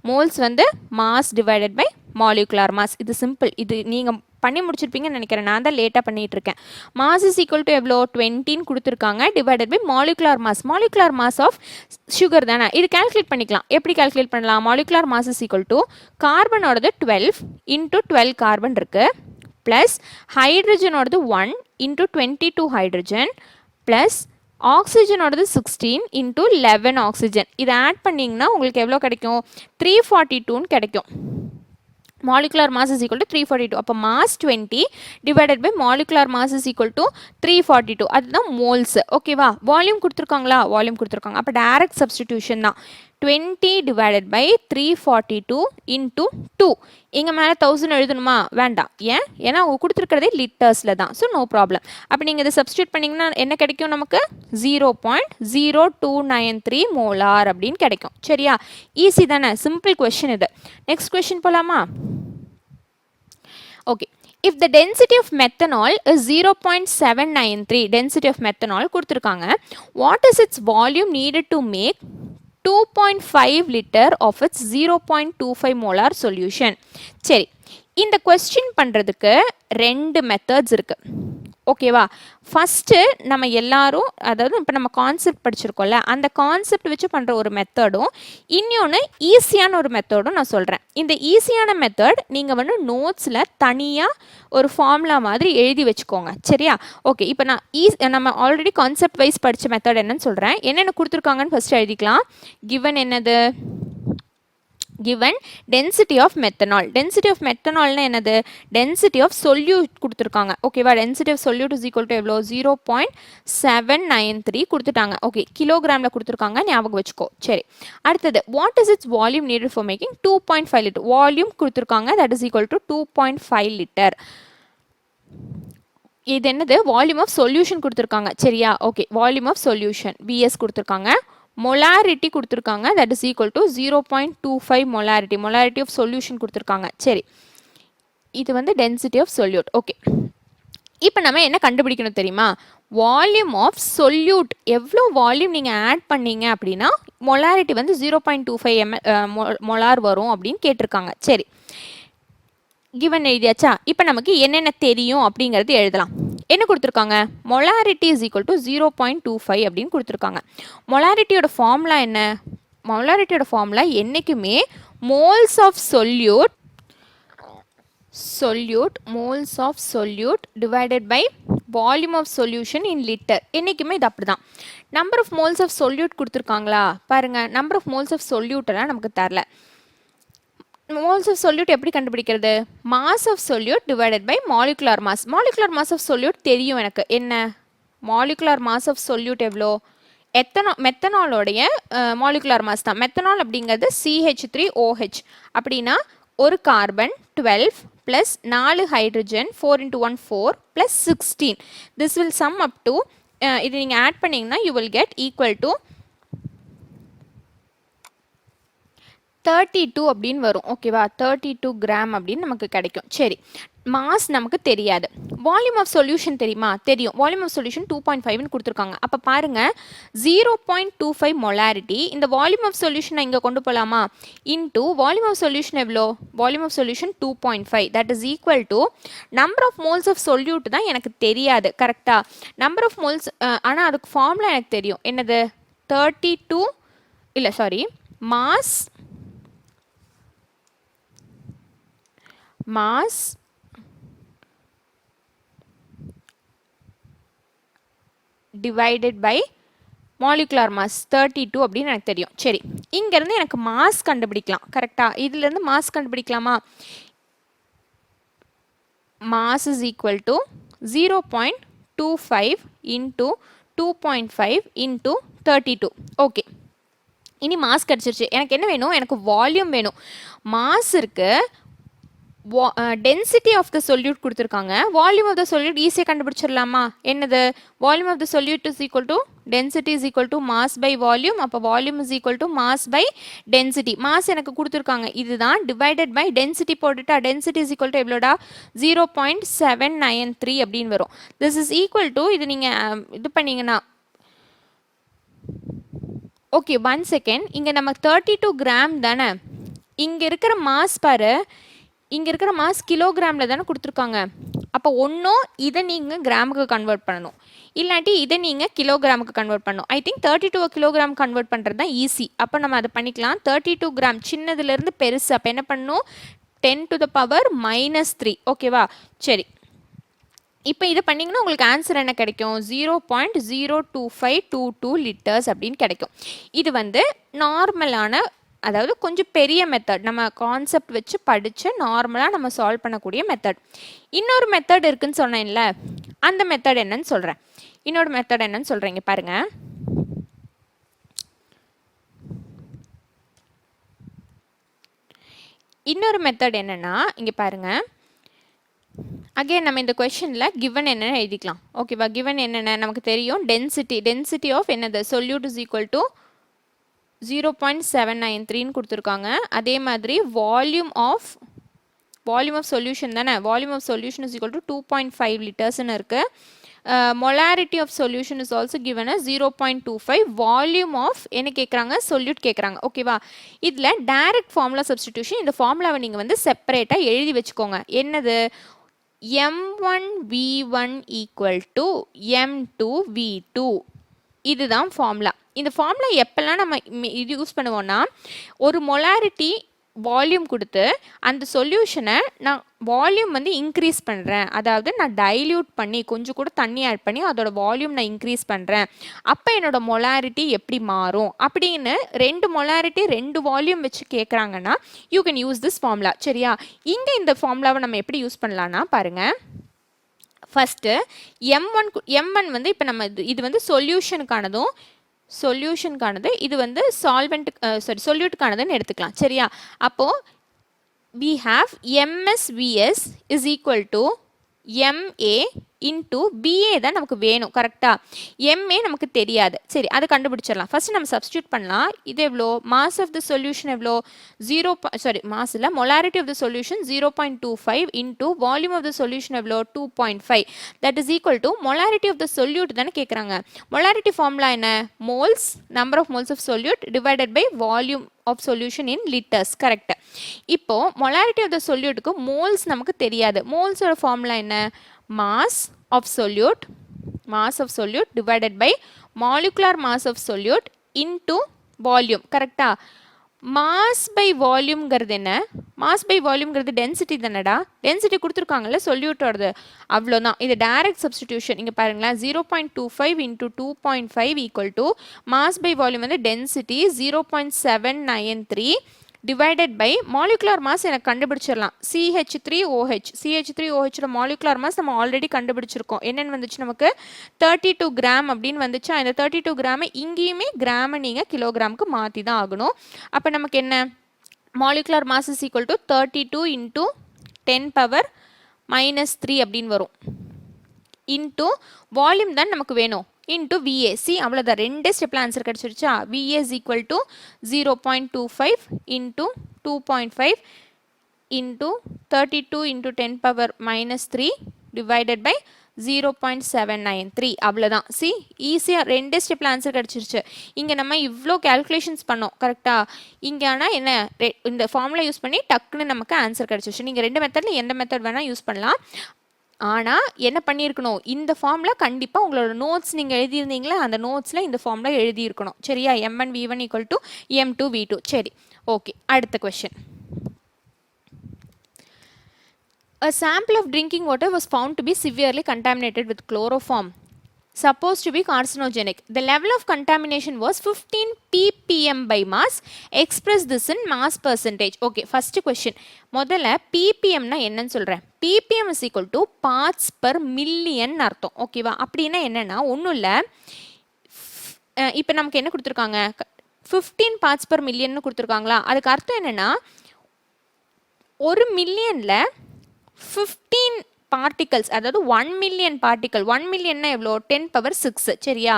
மோல்ஸ் வந்து mass divided by molecular mass. இது சிம்பிள், இது நீங்கள் பண்ணி முடிச்சிருப்பீங்கன்னு நினைக்கிறேன். நான் தான் லேட்டாக பண்ணிகிட்டு இருக்கேன். மாஸ் இஸ் ஈக்குவல் டு எவ்வளோ, 20ன்னு கொடுத்துருக்காங்க, divided by molecular mass. Molecular mass of sugar தானே. இது கேல்குலேட் பண்ணிக்கலாம். எப்படி கேல்குலேட் பண்ணலாம், molecular mass is equal to கார்பனோடது 12 into 12 கார்பன் இருக்குது, ப்ளஸ் ஹைட்ரஜனோடது 1 into 22 ஹைட்ரஜன், ப்ளஸ் ஆக்சிஜனோடது 16 into 11 ஆக்சிஜன். இதை ஆட் பண்ணிங்கன்னா உங்களுக்கு எவ்வளோ கிடைக்கும், 342ன்னு கிடைக்கும். Molecular mass is equal to 342. அப்போ mass 20 divided by molecular mass is equal to 342. அதுதான் மோல்ஸ். ஓகேவா? வால்யூம் கொடுத்துருக்காங்களா, வால்யூம் கொடுத்துருக்காங்க. அப்போ டைரக்ட் சப்ஸ்டிடியூஷன் தான். 20 டிவைடட் பை 342 into 2. இங்கே மேலே 1000 எழுதணுமா, வேண்டாம். ஏன்னா அவங்க கொடுத்துருக்கிறதே லிட்டர்ஸில் தான். So no problem. அப்போ நீங்கள் இதை சப்ஸ்டியூட் பண்ணிங்கன்னா என்ன கிடைக்கும் நமக்கு, 0.0293 மோலார் அப்படின்னு கிடைக்கும். சரியா? ஈஸி தானே, சிம்பிள் கொஷின் இது. நெக்ஸ்ட் கொஷின் போகலாமா? Okay, if the density of methanol is 0.793, density of methanol கொடுத்துருக்காங்க, what is its volume needed to make 2.5 liter of its 0.25 molar solution. சரி, இந்த கொஸ்டின் பண்ணுறதுக்கு 2 மெத்தட்ஸ் இருக்குது. ஓகேவா? ஃபஸ்ட்டு நம்ம எல்லாரும், அதாவது இப்போ நம்ம கான்செப்ட் படிச்சிருக்கோம்ல, அந்த கான்செப்ட் வச்சு பண்ணுற ஒரு மெத்தடும், இன்னொன்று ஈஸியான ஒரு மெத்தடும் நான் சொல்கிறேன். இந்த ஈஸியான மெத்தட் நீங்கள் வந்து நோட்ஸில் தனியாக ஒரு ஃபார்முலா மாதிரி எழுதி வச்சுக்கோங்க. சரியா? ஓகே, இப்போ நான் நம்ம ஆல்ரெடி கான்செப்ட் வைஸ் படித்த மெத்தட் என்னன்னு சொல்கிறேன். என்னென்ன கொடுத்துருக்காங்கன்னு ஃபஸ்ட்டு எழுதிக்கலாம். கிவன் என்னது, given density of methanol. Density of methanol னா என்னது? Density of solute கொடுத்திருக்காங்க. ஓகேவா? Density of solute is equal to எவ்வளோ? 0.793 கொடுத்துட்டாங்க. ஓகே, கிலோகிராம்ல கொடுத்திருக்காங்க, ஞாபகம் வச்சுக்கோ. சரி, அடுத்தது what is its volume needed for making 2.5 liter? Volume கொடுத்திருக்காங்க, that is equal to 2.5 liter. இது என்னது? வால்யூம் ஆஃப் சொல்யூஷன் கொடுத்திருக்காங்க. சரியா? Okay, volume of solution VS கொடுத்திருக்காங்க. molarity கொடுத்திருக்காங்க, that is equal to 0.25 molarity. molarity of solution கொடுத்திருக்காங்க. சரி, இது வந்து density of solute. ஓகே, இப்போ நம்ம என்ன கண்டுபிடிக்கணும் தெரியுமா? வால்யூம் ஆஃப் சொல்யூட் எவ்வளோ வால்யூம் நீங்கள் ஆட் பண்ணீங்க அப்படின்னா molarity வந்து 0.25 மொலார் வரும் அப்படின்னு கேட்டிருக்காங்க. சரி, given எழுதியாச்சா? இப்போ நமக்கு என்னென்ன தெரியும் அப்படிங்கிறது எழுதலாம். என்ன கொடுத்துருக்காங்க? molarity is equal to 0.25 அப்படின்னு கொடுத்துருக்காங்க. மொலாரிட்டியோட ஃபார்முலா என்ன? மொலாரிட்டியோட ஃபார்முலா என்றைக்குமே moles of solute moles of solute divided by volume of solution in liter. என்றைக்குமே இது அப்படி தான். number of moles of solute கொடுத்துருக்காங்களா பாருங்க. number of moles of solute எல்லாம் நமக்கு தரல. moles of solute எப்படி கண்டுபிடிக்கிறது? mass of solute divided by molecular mass. molecular mass of solute தெரியும் எனக்கு. என்ன? molecular mass of solute எவ்வளோ? மெத்தனாலோடைய molecular mass தான். மெத்தனால் அப்படிங்கிறது CH3OH. அப்படின்னா ஒரு carbon 12 plus 4 hydrogen 4 into 1 4 plus 16. this will sum up to இது நீங்கள் ஆட் பண்ணிங்கன்னா you will get equal to 32 அப்படின்னு வரும். ஓகேவா? 32 கிராம் அப்படின்னு நமக்கு கிடைக்கும். சரி, மாஸ் நமக்கு தெரியாது. வால்யூம் ஆஃப் சொல்யூஷன் தெரியுமா? தெரியும். வால்யூம் ஆஃப் சொல்யூஷன் 2.5 கொடுத்துருக்காங்க. அப்போ பாருங்க, 0.25 மொலாரிட்டி. இந்த வால்யூம் ஆஃப் சொல்யூஷனை இங்கே கொண்டு போகலாமா? இன்டூ வால்யூம் ஆஃப் சொல்யூஷன் எவ்வளோ? Volume of solution 2.5, that is equal to number of moles of solute தான் எனக்கு தெரியாது. கரெக்டாக? நம்பர் ஆஃப் மோல்ஸ், ஆனால் அதுக்கு ஃபார்முலா எனக்கு தெரியும். என்னது? 32 இல்லை sorry, mass divided by molecular mass 32 அப்படின்னு எனக்கு தெரியும். சரி, இங்கேருந்து எனக்கு மாஸ் கண்டுபிடிக்கலாம். கரெக்டாக? இதுலேருந்து மாஸ் கண்டுபிடிக்கலாமா? mass is equal to 0.25 into 2.5 into 32. Okay, இனி மாஸ் கிடச்சிருச்சு. எனக்கு என்ன வேணும்? எனக்கு வால்யூம் வேணும். மாஸ் இருக்கு, டென்சிட்டி ஆஃப் த சொல்யூட் கொடுத்துருக்காங்க. வால்யூம் ஆஃப் த சொல்யூட் ஈஸியாக கண்டுபிடிச்சிடலாமா? என்னது? Volume of the solute is equal to density is equal to mass by volume. அப்போ volume is equal to mass by density. Mass எனக்கு கொடுத்துருக்காங்க, இதுதான். டிவைடட் பை டென்சிட்டி போட்டுட்டா டென்சிட்டி இஸ் ஈக்குவல் டு எவ்வளோடா? 0.793 அப்படின்னு வரும். திஸ் இஸ் ஈக்குவல் டு, இது நீங்கள் இது பண்ணிங்கன்னா ஓகே, 1 செகண்ட். இங்கே நமக்கு 32 கிராம் தானே. இங்கே இருக்கிற மாஸ் பாரு, இங்கே இருக்கிற மாஸ் கிலோகிராமில் தானே கொடுத்துருக்காங்க. அப்போ ஒன்றும் இதை நீங்கள் கிராமுக்கு கன்வெர்ட் பண்ணணும், இல்லாட்டி இதை நீங்கள் கிலோகிராமுக்கு கன்வெர்ட் பண்ணணும். ஐ திங்க் 32 கிலோகிராம் கன்வெர்ட் பண்ணுறது தான் ஈஸி. அப்போ நம்ம அதை பண்ணிக்கலாம். 32 கிராம் சின்னதுலேருந்து பெருசு. அப்போ என்ன பண்ணணும்? 10 to the power -3. ஓகேவா? சரி, இப்போ இதை பண்ணிங்கன்னா உங்களுக்கு ஆன்சர் என்ன கிடைக்கும்? 0.02522 லிட்டர்ஸ் அப்படின்னு கிடைக்கும். இது வந்து நார்மலான, அதாவது கொஞ்சம் பெரிய மெத்தட், நம்ம கான்செப்ட் வச்சு படித்து நார்மலாக நம்ம சால்வ் பண்ணக்கூடிய மெத்தட். இன்னொரு மெத்தட் இருக்குன்னு சொன்னேன்ல, அந்த மெத்தட் என்னன்னு சொல்கிறேன். இன்னொரு மெத்தட் என்னன்னு சொல்கிறேங்க பாருங்க. இன்னொரு மெத்தட் என்னன்னா, இங்கே பாருங்க, அகைன் நம்ம இந்த கொஸ்டினில் கிவன் என்னென்னு எழுதிக்கலாம். ஓகேவா? கிவன் என்னென்ன நமக்கு தெரியும்? டென்சிட்டி ஆஃப் என்னது? சொல்யூட் இஸ் ஈக்குவல் டு 0.793 கொடுத்துருக்காங்க. அதே மாதிரி வால்யூம் ஆஃப் சொல்யூஷன் தானே. Volume of solution is equal to 2.5 லிட்டர்ஸ்ன்னு இருக்குது. molarity of solution is also given as 0.25. Volume of என்ன கேட்குறாங்க? சொல்யூட் கேட்குறாங்க. ஓகேவா? இதில் டைரக்ட் ஃபார்முலா சப்ஸ்டிடியூஷன். இந்த ஃபார்முலாவை நீங்கள் வந்து செப்பரேட்டாக எழுதி வச்சுக்கோங்க. என்னது? m1v1 equal to m2v2. இதுதான் ஃபார்முலா. இந்த ஃபார்முலா எப்பெல்லாம் நம்ம இது யூஸ் பண்ணுவோம்னா, ஒரு மொலாரிட்டி வால்யூம் கொடுத்து அந்த சொல்யூஷனை நான் வால்யூம் வந்து இன்க்ரீஸ் பண்ணுறேன், அதாவது நான் டைல்யூட் பண்ணி கொஞ்சம் கூட தண்ணி ஆட் பண்ணி அதோட வால்யூம் நான் இன்க்ரீஸ் பண்ணுறேன், அப்போ என்னோட மொலாரிட்டி எப்படி மாறும் அப்படின்னு 2 மொலாரிட்டி 2 வால்யூம் வச்சு கேட்குறாங்கன்னா you can use this formula. சரியா, இங்கே இந்த ஃபார்முலாவை நம்ம எப்படி யூஸ் பண்ணலான்னா பாருங்கள். ஃபஸ்ட்டு M1 வந்து இப்போ நம்ம இது வந்து சொல்யூஷனுக்கானது, இது வந்து சொல்யூட்டுக்கானதுன்னு எடுத்துக்கலாம். சரியா, அப்போது we have MSVS is equal to MA into BA தான் நமக்கு வேணும். கரெக்டாக, MA நமக்கு தெரியாது. சரி, அதை கண்டுபிடிச்சிடலாம். ஃபஸ்ட்டு நம்ம சப்ஸ்டியூட் பண்ணலாம். இது எவ்வளோ, மாஸ் ஆஃப் த சொல்யூஷன் எவ்வளோ, மாஸ் இல்லை, molarity of the solution 0.25 into volume of the solution எவ்வளோ 2.5, that is equal to molarity of the solute தானே கேட்குறாங்க. மொலாரிட்டி ஃபார்முலா என்ன, moles, number of moles of solute divided by volume of solution in litres. Correct. இப்போ மொலாரிட்டி ஆஃப் த சொல்யூட்டுக்கு மோல்ஸ் நமக்கு தெரியாது. மோல்ஸோட ஃபார்முலா என்ன, mass of solute divided by molecular mass of solute into volume. கரெக்டா, மாஸ் பை வால்யூம்ங்கிறது என்ன, மாஸ் பை வால்யூம்ங்கிறது டென்சிட்டி தானடா, டென்சிட்டி கொடுத்துருக்காங்கல்ல சொல்யூட்டோடது, அவ்வளோதான். இது டைரக்ட் சப்ஸ்டிடியூஷன். இங்கே பாருங்களேன், 0.25 into 2.5 equal to mass by volume வந்து density 0.793 divided by molecular mass எனக்கு கண்டுபிடிச்சிடலாம். CH3OH மாலிகுலர் மாஸ் நம்ம ஆல்ரெடி கண்டுபிடிச்சிருக்கோம். என்னென்னு வந்துச்சு நமக்கு 32 கிராம் அப்படின்னு வந்துச்சு. அந்த 32 கிராம் இங்கேயுமே கிராமை நீங்கள் கிலோகிராமுக்கு மாற்றி தான் ஆகணும். அப்போ நமக்கு என்ன, molecular mass is equal to 32 into 10⁻³ அப்படின்னு வரும். இன்டூ வால்யூம் தான் நமக்கு வேணும், இன்டூ VAC. அவ்வளோதான், 2 ஸ்டெப்பில் ஆன்சர் கிடச்சிருச்சா. VA is equal to 0.25 into 2.5 into 32 into 10⁻³ divided by 0.793. அவ்வளோதான். சி, ஈஸியாக 2 ஸ்டெப்பில் ஆன்சர் கிடச்சிருச்சு. இங்கே நம்ம இவ்வளோ கேல்குலேஷன்ஸ் பண்ணோம். கரெக்டாக, இங்கே ஆனால் என்ன, இந்த ஃபார்முலா யூஸ் பண்ணி டக்குன்னு நமக்கு ஆன்சர் கிடச்சிருச்சு. நீங்கள் 2 மெத்தடில் எந்த மெத்தட் வேணால் யூஸ் பண்ணலாம். ஆனால் என்ன பண்ணியிருக்கணும், இந்த ஃபார்முலா கண்டிப்பாக உங்களோட நோட்ஸ் நீங்கள் எழுதியிருந்தீங்களா, அந்த நோட்ஸில் இந்த ஃபார்முலா எழுதியிருக்கணும். சரியா, M1V1 ஈக்குவல் டு M2V2. சரி, ஓகே. அடுத்த question. A sample of drinking water was found to be severely contaminated with chloroform, supposed to be carcinogenic. The level of contamination was 15 ppm by mass. Express this in mass percentage. Okay, first question. முதல்ல ppm னா என்னன்னு சொல்கிறேன். ppm is equal to parts per million அர்த்தம். ஓகேவா, அப்படின்னா என்னென்னா ஒன்றும் இல்லை. இப்போ நமக்கு என்ன கொடுத்துருக்காங்க, 15 parts per million கொடுத்துருக்காங்களா. அதுக்கு அர்த்தம் என்னென்னா 1 மில்லியனில் 15 பார்ட்டிகல்ஸ், அதாவது 1 மில்லியன் பார்ட்டிகல். 1 மில்லியன்னா எவ்வளோ, 10⁻6. சரியா,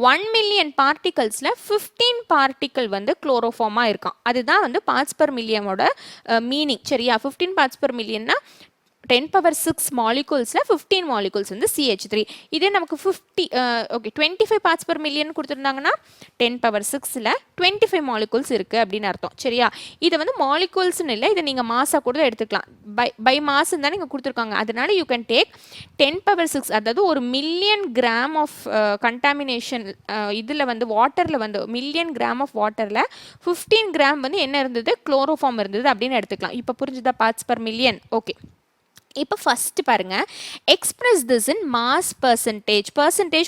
1 மில்லியன் பார்ட்டிகல்ஸில் 15 பார்ட்டிக்கல் வந்து குளோரோஃபார்மாக இருக்கான். அதுதான் வந்து பார்ட்ஸ் பர் மில்லியனோட மீனிங். சரியா, 15 பார்ட்ஸ் பர் மில்லியன்னா 10⁻6 மாலிகூல்ஸில் 15 மாலிகூல்ஸ் வந்து CH3. இதே நமக்கு 25 பார்ட்ஸ் பர் மில்லியன் கொடுத்துருந்தாங்கன்னா 10⁻6ல் 25 மாலிகூல்ஸ் இருக்குது அப்படின்னு அர்த்தம். சரியா, இதை வந்து மாலிகூல்ஸ்னு இல்லை, இதை நீங்கள் மாஸாக கூட எடுத்துக்கலாம். பை மாஸ் தான் நீங்கள் கொடுத்துருக்காங்க. அதனால யூ கேன் டேக் 10⁻6, அதாவது 1 மில்லியன் கிராம் ஆஃப் கண்டாமினேஷன். இதில் வந்து வாட்டரில் வந்து மில்லியன் கிராம் ஆஃப் வாட்டரில் 15 கிராம் வந்து என்ன இருந்தது, குளோரோஃபார்ம் இருந்தது அப்படின்னு எடுத்துக்கலாம். இப்போ புரிஞ்சுதா, பார்ட்ஸ் பர் மில்லியன். ஓகே, இப்போ ஃபஸ்ட்டு பாருங்கள், express this in mass percentage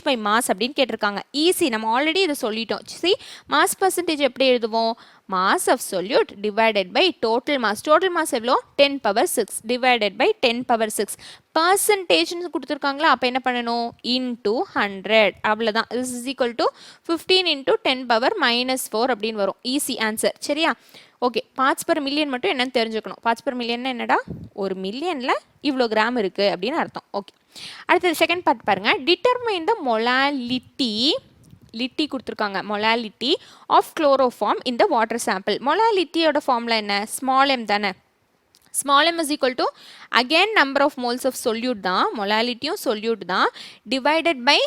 by mass அப்படின்னு கேட்டிருக்காங்க. ஈஸி, நம்ம ஆல்ரெடி இதை சொல்லிட்டோம். சி, மாஸ் பர்சன்டேஜ் எப்படி எழுதுவோம், mass of solute divided by total mass. Total mass எவ்வளோ, 10⁻6 டிவைடட் பை 10⁻6. பர்சன்டேஜ்னு கொடுத்துருக்காங்களா, அப்போ என்ன பண்ணணும், இன்டூ 100. அவ்வளோதான். This is equal to 15 into 10⁻⁻4 அப்படின்னு வரும். Easy answer. சரியா, ஓகே. பார்ட்ஸ் பர் மில்லியன் மட்டும் என்னன்னு தெரிஞ்சுக்கணும். பார்ட்ஸ் பர் மில்லியன்னா என்னடா, 1 மில்லியனில் இவ்வளோ கிராம் இருக்குது அப்படின்னு அர்த்தம். ஓகே, அடுத்தது செகண்ட் பார்ட் பாருங்கள். டிட்டர்மைன் த மொலாலிட்டி கொடுத்துருக்காங்க. மொலாலிட்டி ஆஃப் குளோரோஃபார்ம் இந்த வாட்டர் சாம்பிள். மொலாலிட்டியோட ஃபார்முலா என்ன, ஸ்மால் m தானே. Small m is equal to again number of moles of solute தான், மொலாலிட்டியும் solute தான், divided by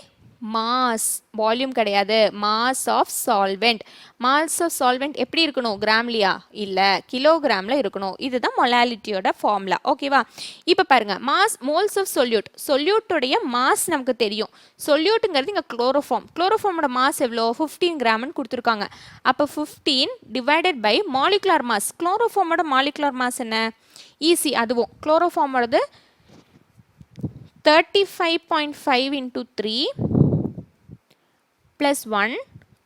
மாஸ், வால்யூம் கிடையாது, mass of solvent. Mass of solvent எப்படி இருக்கணும், கிராம்லியா இல்லை கிலோகிராமில் இருக்கணும். இதுதான் மொலாலிட்டியோட ஃபார்முலா. ஓகேவா? இப்போ பாருங்க, மாஸ் மோல்ஸ் ஆஃப் சொல்யூட், சொல்யூட்டுடைய மாஸ் நமக்கு தெரியும். சொல்யூட்டுங்கிறது இங்கே குளோரோஃபார்ம், குளோரோஃபார்மோட மாஸ் எவ்வளோ, 15 கிராம்னு கொடுத்துருக்காங்க. அப்போ 15 டிவைடட் பை மாலிகுலர் மாஸ், குளோரோஃபார்மோட மாலிகுலர் மாஸ் என்ன, ஈஸி, அதுவும் குளோரோஃபார்மோடது 35.5 into 3 plus 1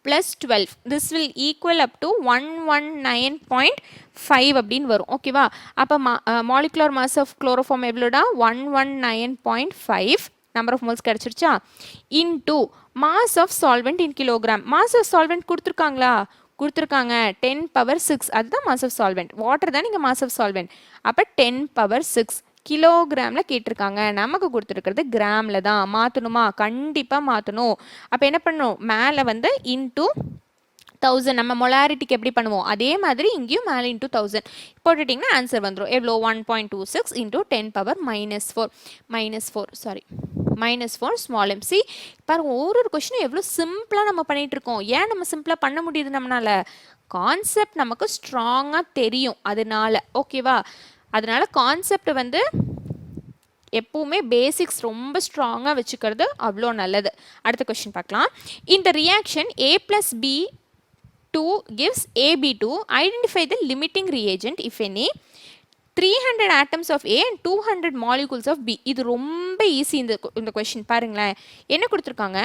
plus 12. This will equal up to 119.5 அப்படின்னு வரும். ஓகேவா? அப்போ மாலிகுலர் மாஸ் ஆஃப் குளோரோஃபார்ம் எவ்வளோடா, 119.5 நம்பர் ஆஃப் மோல்ஸ் கிடச்சிருச்சா, into mass of solvent in kilogram. Mass of solvent கொடுத்துருக்காங்களா, கொடுத்துருக்காங்க 10 power 6, அதுதான் மாஸ் ஆஃப் சால்வெண்ட். வாட்டர் தான் நீங்கள் மாஸ் ஆஃப் சால்வெண்ட். அப்போ 10 power 6 கிலோகிராமில் கேட்டிருக்காங்க, நமக்கு கொடுத்துருக்கிறது கிராமில் தான். மாற்றணுமா, கண்டிப்பாக மாற்றணும். அப்போ என்ன பண்ணணும், மேலே வந்து இன்டூ 1000, நம்ம மொலாரிட்டிக்கு எப்படி பண்ணுவோம் அதே மாதிரி இங்கேயும் மேலே இன்டூ 1000 போட்டுட்டிங்கன்னா ஆன்சர் வந்துடும். எவ்வளோ, 1.26 into 10 power -4 small M. C பாருங்க, ஒரு கொஸ்டின் எவ்வளோ சிம்பிளாக நம்ம பண்ணிட்டு இருக்கோம். ஏன் நம்ம சிம்பிளாக பண்ண முடியுது, நம்மளால கான்செப்ட் நமக்கு ஸ்ட்ராங்காக தெரியும் அதனால. ஓகேவா? அதனால கான்செப்ட் வந்து எப்பவுமே பேசிக்ஸ் ரொம்ப ஸ்ட்ராங்காக வச்சுக்கிறது அவ்வளோ நல்லது. அடுத்த கொஸ்டின் பார்க்கலாம். இந்த reaction A plus B2 gives AB2. Identify the limiting reagent if any. 300 atoms of A and 200 molecules of B. இது ரொம்ப ஈஸி. இந்த கொஸ்டின் பாருங்களேன், என்ன கொடுத்துருக்காங்க,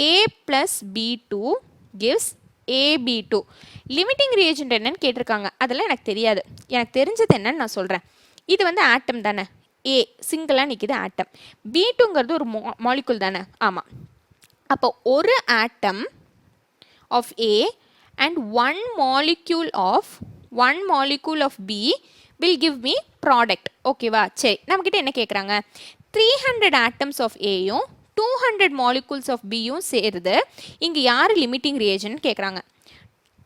A plus B2 gives AB2. Limiting reagent என்னன்னு கேட்டிருக்காங்க. அதெல்லாம் எனக்கு தெரியாது. எனக்கு தெரிஞ்சது என்னன்னு நான் சொல்கிறேன். இது வந்து ஆட்டம் தானே, A சிங்கிளாக நிற்கிது ஆட்டம். B2ங்கிறது ஒரு மாலிகுல் தானே, ஆமாம். அப்போ ஒரு atom of A and one molecule of B will give me product. ஓகேவா? சரி, நம்மக்கிட்ட என்ன கேட்குறாங்க, 300 atoms of Aயும் 200 molecules of Bயும் சேருது. இங்கே யார் லிமிட்டிங் ரியேஜென்ட் கேட்குறாங்க.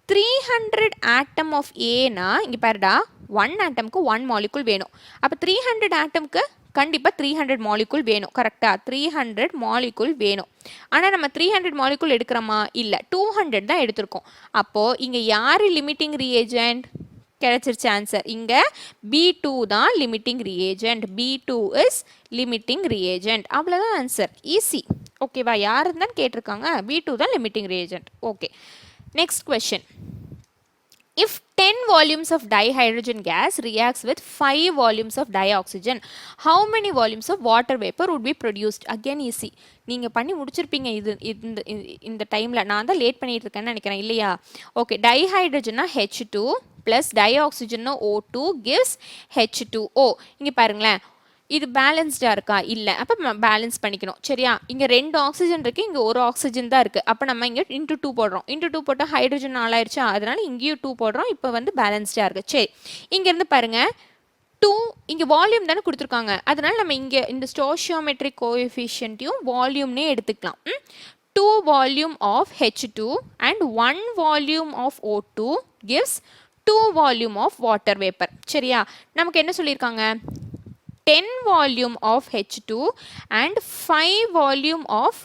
300 atom of Aனா இங்கே பாருடா, 1 ஆட்டம்க்கு 1 மாலிகுல் வேணும். அப்போ 300 ஆட்டம்க்கு கண்டிப்பாக 300 மாலிகுல் வேணும். கரெக்டாக 300 மாலிகுல் வேணும். ஆனால் நம்ம 300 மாலிகுல் எடுக்கிறோமா, இல்லை 200 தான் எடுத்திருக்கோம். அப்போது இங்கே யார் லிமிட்டிங் ரியேஜென்ட் கிடைச்சிருச்சு ஆன்சர். இங்கே B2 தான் limiting reagent. B2 is limiting reagent. அவ்வளோதான் ஆன்சர், ஈஸி. ஓகேவா? யார் தான் கேட்டிருக்காங்க, B2 தான் limiting reagent. Okay, next question. If 10 volumes of dihydrogen gas reacts with 5 volumes of dioxygen, how many volumes of water vapor would be produced? Again easy. நீங்கள் பண்ணி முடிச்சிருப்பீங்க இந்த டைமில். நான் தான் லேட் பண்ணிட்டு இருக்கேன்னு நினைக்கிறேன், இல்லையா? ஓகே, டைஹைட்ரஜன்னா H2 ப்ளஸ் டயோக்சிஜன்னா O2 gives H2O. இங்கே பாருங்களேன், இது பேலன்ஸ்டாக இருக்கா, இல்லை. அப்போ பேலன்ஸ் பண்ணிக்கணும். சரியா? இங்கே 2 ஆக்சிஜன் இருக்குது, இங்கே ஒரு ஆக்சிஜன் தான் இருக்குது. அப்போ நம்ம இங்கே இன்ட்டு 2 போடுறோம். இன்ட்டு 2 போட்டால் ஹைட்ரஜன் 4 ஆயிடுச்சா, அதனால இங்கேயும் 2 போடுறோம். இப்போ வந்து பேலன்ஸ்டாக இருக்குது. சரி, இங்கேருந்து பாருங்கள், 2 இங்கே வால்யூம் தானே கொடுத்துருக்காங்க. அதனால நம்ம இங்கே இந்த ஸ்டோஷியோமெட்ரிக் கோஎஃபிஷியன்ட்டையும் வால்யூம்னே எடுத்துக்கலாம். 2 volume of H2 and 1 volume of O2 gives 2 volume of water vapor. சரியா? நமக்கு என்ன சொல்லியிருக்காங்க, 10 volume of H2 and 5 volume of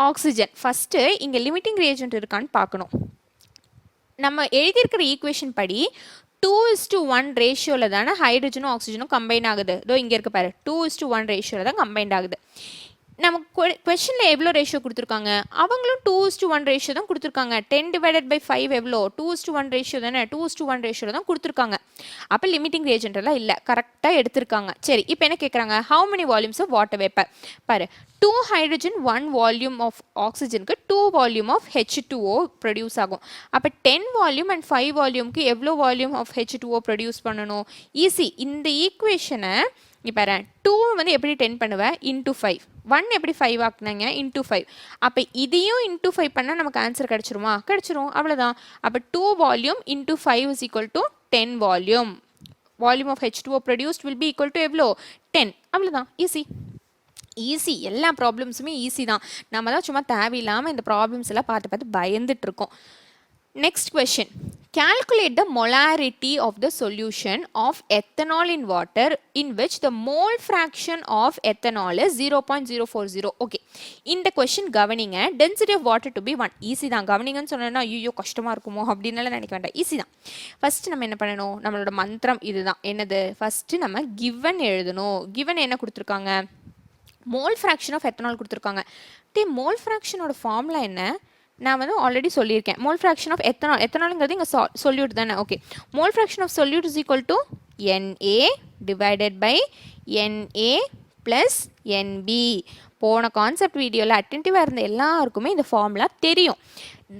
oxygen. First இங்கே லிமிட்டிங் ரியேஜென்ட் இருக்கான்னு பார்க்கணும். நம்ம எழுதியிருக்கிற ஈக்குவேஷன் படி 2:1 ரேஷியோவில் தானே ஹைட்ரஜனும் ஆக்சிஜனும் கம்பைன் ஆகுது. இதோ இங்கே இருக்க பாரு, 2:1 ரேஷியோவில் தான் கம்பைன் ஆகுது. நமக்கு கொஸ்டினில் எவ்வளோ ரேஷியோ கொடுத்துருக்காங்க, அவங்களும் 2:1 ரேஷியோ தான் கொடுத்துருக்காங்க. 10 divided by 5 எவ்வளோ, 2:1 ரேஷியோ தானே, 2:1 ரேஷியோவில் தான் கொடுத்துருக்காங்க. அப்போ லிமிட்டிங் ரியேஜென்ட் எல்லாம் இல்லை, கரெக்டாக எடுத்திருக்காங்க. சரி, இப்போ என்ன கேட்குறாங்க, how many volumes of water vapor. பாரு, 2 hydrogen 1 volume of oxygenக்கு 2 volume of H2O produce ஆகும். அப்போ 10 volume and 5 volumeக்கு எவ்வளோ வால்யூம் ஆஃப் H2O ப்ரொடியூஸ் பண்ணணும், ஈஸி. இந்த ஈக்குவேஷனை இப்போ பாரு, 2 வந்து எப்படி 10 பண்ணுவேன், இன்டூ 5. 1 எப்படி 5 ஆக்குனாங்க, இன்டூ 5. அப்போ இதையும் இன்டூ 5 பண்ணால் நமக்கு ஆன்சர் கிடச்சிருமா, கிடச்சிரும். அவ்வளோதான். அப்போ 2 volume into 5 is equal to 10 volume. Volume of H2O produced will be equal to எவ்வளோ, 10. அவ்வளோதான், ஈஸி. ஈஸி, எல்லா ப்ராப்ளம்ஸுமே ஈஸி தான். நம்ம தான் சும்மா தேவையில்லாமல் இந்த ப்ராப்ளம்ஸ் எல்லாம் பார்த்து பயந்துட்டு இருக்கோம். Next question. Calculate the molarity of the solution of ethanol in water in which the mole fraction of ethanol is 0.040. Okay. இந்த question கவனிங்க. Density of water to be 1. Easy தான். கவனிங்கன்னு சொன்னா ஐயோ கஷ்டமாக இருக்குமோ அப்படின்னால நினைக்க வேண்டாம். ஈஸி தான். ஃபஸ்ட்டு நம்ம என்ன பண்ணணும், நம்மளோட மந்திரம் இதுதான். என்னது, ஃபஸ்ட்டு நம்ம கிவன் எழுதணும். கிவன் என்ன கொடுத்துருக்காங்க, மோல் ஃப்ராக்ஷன் ஆஃப் எத்தனால் கொடுத்துருக்காங்க. மோல் ஃப்ராக்ஷனோட ஃபார்முலா என்ன, நான் வந்து ஆல்ரெடி சொல்லியிருக்கேன். மோல் ஃப்ராக்ஷன் ஆஃப் எத்தனால், எத்தனாலுங்கிறது இங்கே சொல்யூட் தானே. Okay, mole fraction of solute is equal to NA divided by NA plus NB. போன கான்செப்ட் வீடியோவில் அட்டென்டிவாக இருந்த எல்லாருக்குமே இந்த ஃபார்முலா தெரியும்.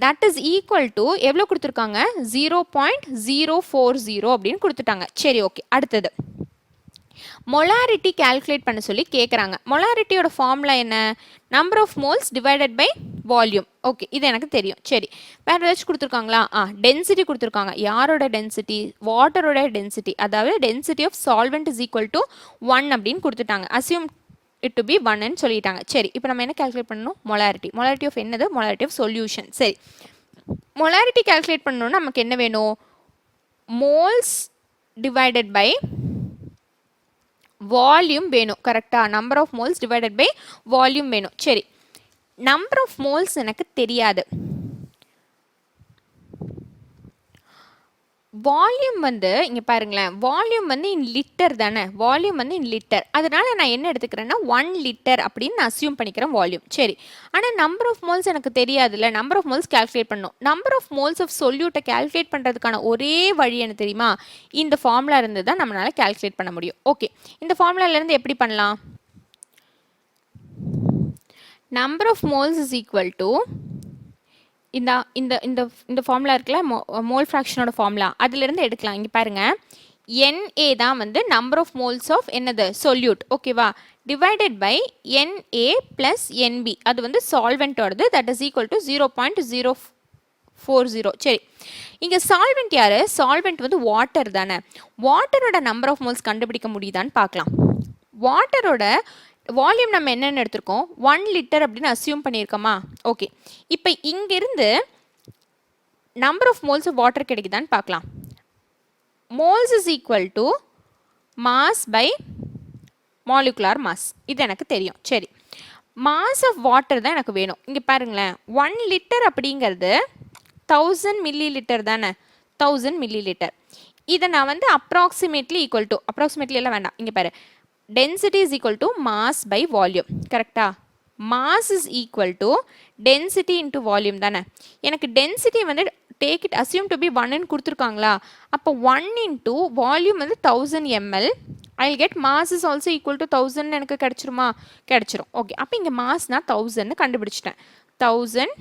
தட் இஸ் ஈக்குவல் டு எவ்வளோ கொடுத்துருக்காங்க, 0.040 அப்படின்னு கொடுத்துட்டாங்க. சரி, ஓகே. அடுத்தது மொலாரிட்டி கால்குலேட் பண்ண சொல்லி கேட்குறாங்க. மொலாரிட்டியோட ஃபார்முலா என்ன, number of moles divided by volume. Okay, இது எனக்கு தெரியும். சரி, வேறு ஏதாச்சும் கொடுத்துருக்காங்களா? டென்சிட்டி கொடுத்துருக்காங்க. யாரோட டென்சிட்டி, வாட்டரோட டென்சிட்டி. அதாவது density of solvent is equal to 1 அப்படின்னு கொடுத்துட்டாங்க. அசியூம் இட் டு பி 1ன்னு சொல்லிட்டாங்க. சரி, இப்போ நம்ம என்ன கால்குலேட் பண்ணணும், மொலாரிட்டி. மொலாரிட்டி ஆஃப் என்னது, மொலாரிட்டி ஆஃப் சொல்யூஷன். சரி, மொலாரிட்டி கால்குலேட் பண்ணணும்னா நமக்கு என்ன வேணும், மோல்ஸ் டிவைடட் பை வால்யூம் வேணும். கரெக்டாக, number of moles divided by volume வேணும். சரி, நம்பர் ஆஃப் மோல்ஸ் எனக்கு தெரியாது. வால்யூம் வந்து இங்கே பாருங்களேன், வால்யூம் வந்து இன் லிட்டர் தானே, வால்யூம் வந்து இன் லிட்டர். அதனால நான் என்ன எடுத்துக்கிறேன்னா 1 லிட்டர் அப்படின்னு நான் அசியூம் பண்ணிக்கிறேன் வால்யூம். சரி, ஆனால் நம்பர் ஆஃப் மோல்ஸ் எனக்கு தெரியாதுல்ல, நம்பர் ஆஃப் மோல்ஸ் கால்குலேட் பண்ணணும். நம்பர் ஆஃப் மோல்ஸ் ஆஃப் சொல்யூட்டை கால்குலேட் பண்ணுறதுக்கான ஒரே வழி என்ன தெரியுமா, இந்த ஃபார்முலா இருந்து தான் நம்மளால் கால்குலேட் பண்ண முடியும். ஓகே, இந்த ஃபார்முலாலேருந்து எப்படி பண்ணலாம், number of moles is equal to இந்த இந்த இந்த இந்த ஃபார்முலா இருக்குல்ல, மோல் ஃப்ராக்ஷனோட ஃபார்முலா, அதிலிருந்து எடுக்கலாம். இங்கே பாருங்கள், NA தான் வந்து நம்பர் ஆஃப் மோல்ஸ் ஆஃப் என்னது, சொல்யூட். ஓகேவா, divided by NA plus NB, அது வந்து சால்வெண்ட்டோடது. That is equal to 0.040. சரி, இங்கே சால்வெண்ட் யார், சால்வெண்ட் வந்து வாட்டர் தானே. வாட்டரோட நம்பர் ஆஃப் மோல்ஸ் கண்டுபிடிக்க முடியுதான்னு பார்க்கலாம். வாட்டரோட வால்யூம் நம்ம என்னென்னு எடுத்திருக்கோம், 1 லிட்டர் அப்படின்னு அசியூம் பண்ணியிருக்கோமா. ஓகே, இப்போ இங்கிருந்து number of moles of water கிடைக்குதான்னு பார்க்கலாம். Moles is equal to mass by molecular mass, இது எனக்கு தெரியும். சரி, மாஸ் ஆஃப் வாட்டர் தான் எனக்கு வேணும். இங்கே பாருங்களேன், 1 லிட்டர் அப்படிங்கிறது 1000 மில்லி லிட்டர் தானே, 1000 மில்லி லிட்டர். இதை நான் வந்து அப்ராக்சிமேட்லி ஈக்குவல் டு, அப்ராக்சிமேட்லி எல்லாம் வேண்டாம், இங்கே பாரு, density is equal to mass by volume. கரெக்டா, mass is equal to density into volume தானே. எனக்கு density வந்து take it assume to be 1ன்னு கொடுத்துருக்காங்களா, அப்போ 1 into volume வந்து 1000 ml. I'll get mass is also equal to 1000 எனக்கு கிடைச்சிருமா, கிடைச்சிரும். ஓகே, அப்போ இங்கே மாஸ்னா 1000 கண்டுபிடிச்சிட்டேன். 1000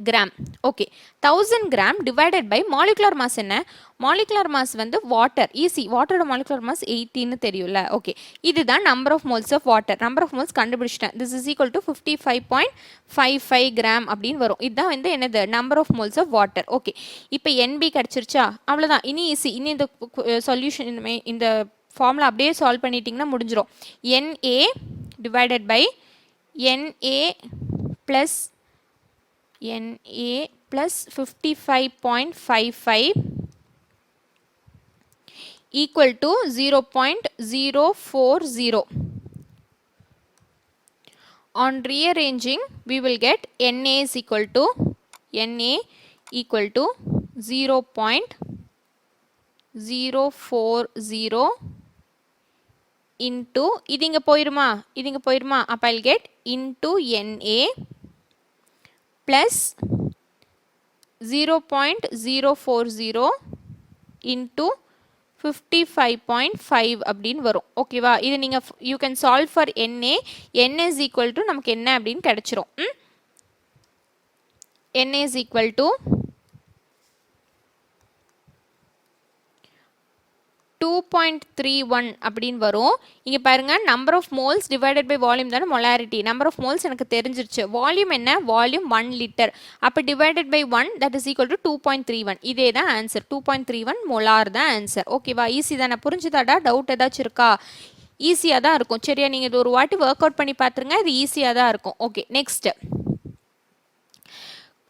gram. Okay, 1000 gram divided by molecular mass என்ன, மாலிகுலர் மாஸ் வந்து வாட்டர். ஈஸி, வாட்டரோட மாலிகுலர் மாஸ் 18ன்னு தெரியும்ல. ஓகே, இதுதான் number of moles of water. Number of moles கண்டுபிடிச்சிட்டேன். This is equal to 55.55 gram அப்படின்னு வரும். இதுதான் வந்து என்னது, number of moles of water. Okay, இப்போ NB கிடச்சிருச்சா, அவ்வளோதான். இனி ஈஸி, இனி இந்த சொல்யூஷன் இந்த ஃபார்முலா அப்படியே சால்வ் பண்ணிட்டீங்கன்னா முடிஞ்சிடும். NA divided by NA plus NA plus 55.55 equal to 0.040. On rearranging, we will get NA is equal to 0.040 into, இது இங்க போயிருமா, அப்போ I'll get into NA plus 0.040 into 55.5 அப்படின்னு வரும். ஓகேவா, இது நீங்கள் you can solve for NA. NA is equal to நமக்கு என்ன அப்படின்னு கிடைச்சிரும். NA is equal to 2.31 அப்படின்னு வரும். இங்கே பாருங்கள், number of moles divided by volume தானே மொலாரிட்டி. நம்பர் ஆஃப் மோல்ஸ் எனக்கு தெரிஞ்சிருச்சு. வால்யூம் என்ன, வால்யூம் 1 லிட்டர். அப்போ divided by 1 that is equal to 2.31. இதே தான் ஆன்சர். 2.31 மொலார் தான் ஆன்சர். ஓகேவா, ஈஸி தானே, புரிஞ்சுதாடா? டவுட் ஏதாச்சும் இருக்கா? ஈஸியாக தான் இருக்கும். சரியா, நீங்கள் இது ஒரு வாட்டி ஒர்க் அவுட் பண்ணி பார்த்துருங்க, இது ஈஸியாக தான் இருக்கும். Okay, next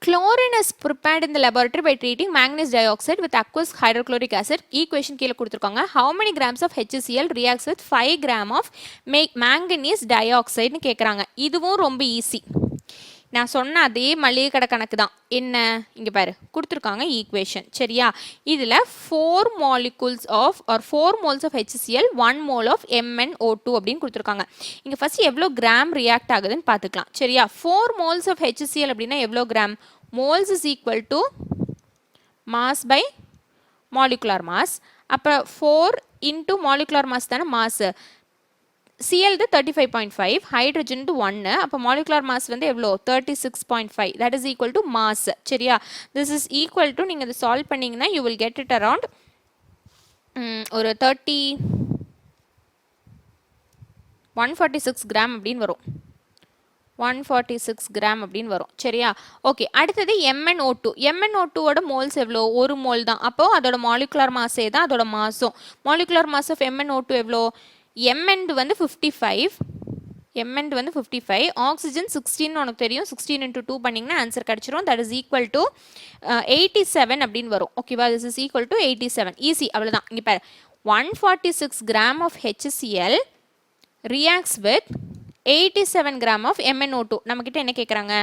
Chlorine is prepared in the laboratory by treating manganese dioxide with aqueous hydrochloric acid. Equation கீழே கொடுத்துருக்காங்க. How many grams of HCl reacts with 5 gram of manganese dioxide னு கேட்குறாங்க. இதுவும் ரொம்ப ஈஸி. நான் சொன்ன அதே மளிகை கடை கணக்கு தான். என்ன இங்கே பாரு கொடுத்துருக்காங்க ஈக்குவேஷன். சரியா, இதில் 4 molecules of or 4 moles of HCl 1 mole of MnO2 அப்படின்னு கொடுத்துருக்காங்க. இங்கே ஃபஸ்ட் எவ்வளோ கிராம் ரியாக்ட் ஆகுதுன்னு பார்த்துக்கலாம். சரியா, 4 moles of HCl அப்படின்னா எவ்வளோ gram? moles is equal to mass by molecular mass. அப்போ 4 into molecular mass தானே மாஸ். Cl இது 35.5, ஹைட்ரஜன் இது 1, அப்போ molecular mass வந்து எவ்வளோ? 36.5, that is equal to mass. சரியா, this is equal to நீங்கள் இதை சால்வ் பண்ணிங்கன்னா you will get it around ஒரு 146 கிராம் அப்படின்னு வரும். 146 கிராம் அப்படின்னு வரும். சரியா, ஓகே. அடுத்தது MnO2. MnO2ஓட மோல்ஸ் எவ்வளோ? 1 மோல் தான். அப்போது அதோட மாலிகுலர் மாஸே தான் அதோட மாஸும். மாலிகுலர் மாஸ் ஆஃப் MnO2 எவ்வளோ? Mn வந்து 55, Mn வந்து 55, ஆக்சிஜன் 16 உனக்கு தெரியும். 16 into 2 பண்ணிங்கன்னா ஆன்சர் கிடச்சிரும். தட் இஸ் ஈக்குவல் டு 87 அப்படின்னு வரும். ஓகேவா, this is equal to 87. Easy, அவ்வளோதான். இங்கே பாரு 146 gram of HCl reacts with 87 gram of MnO2. நம்மக்கிட்ட என்ன கேட்குறாங்க?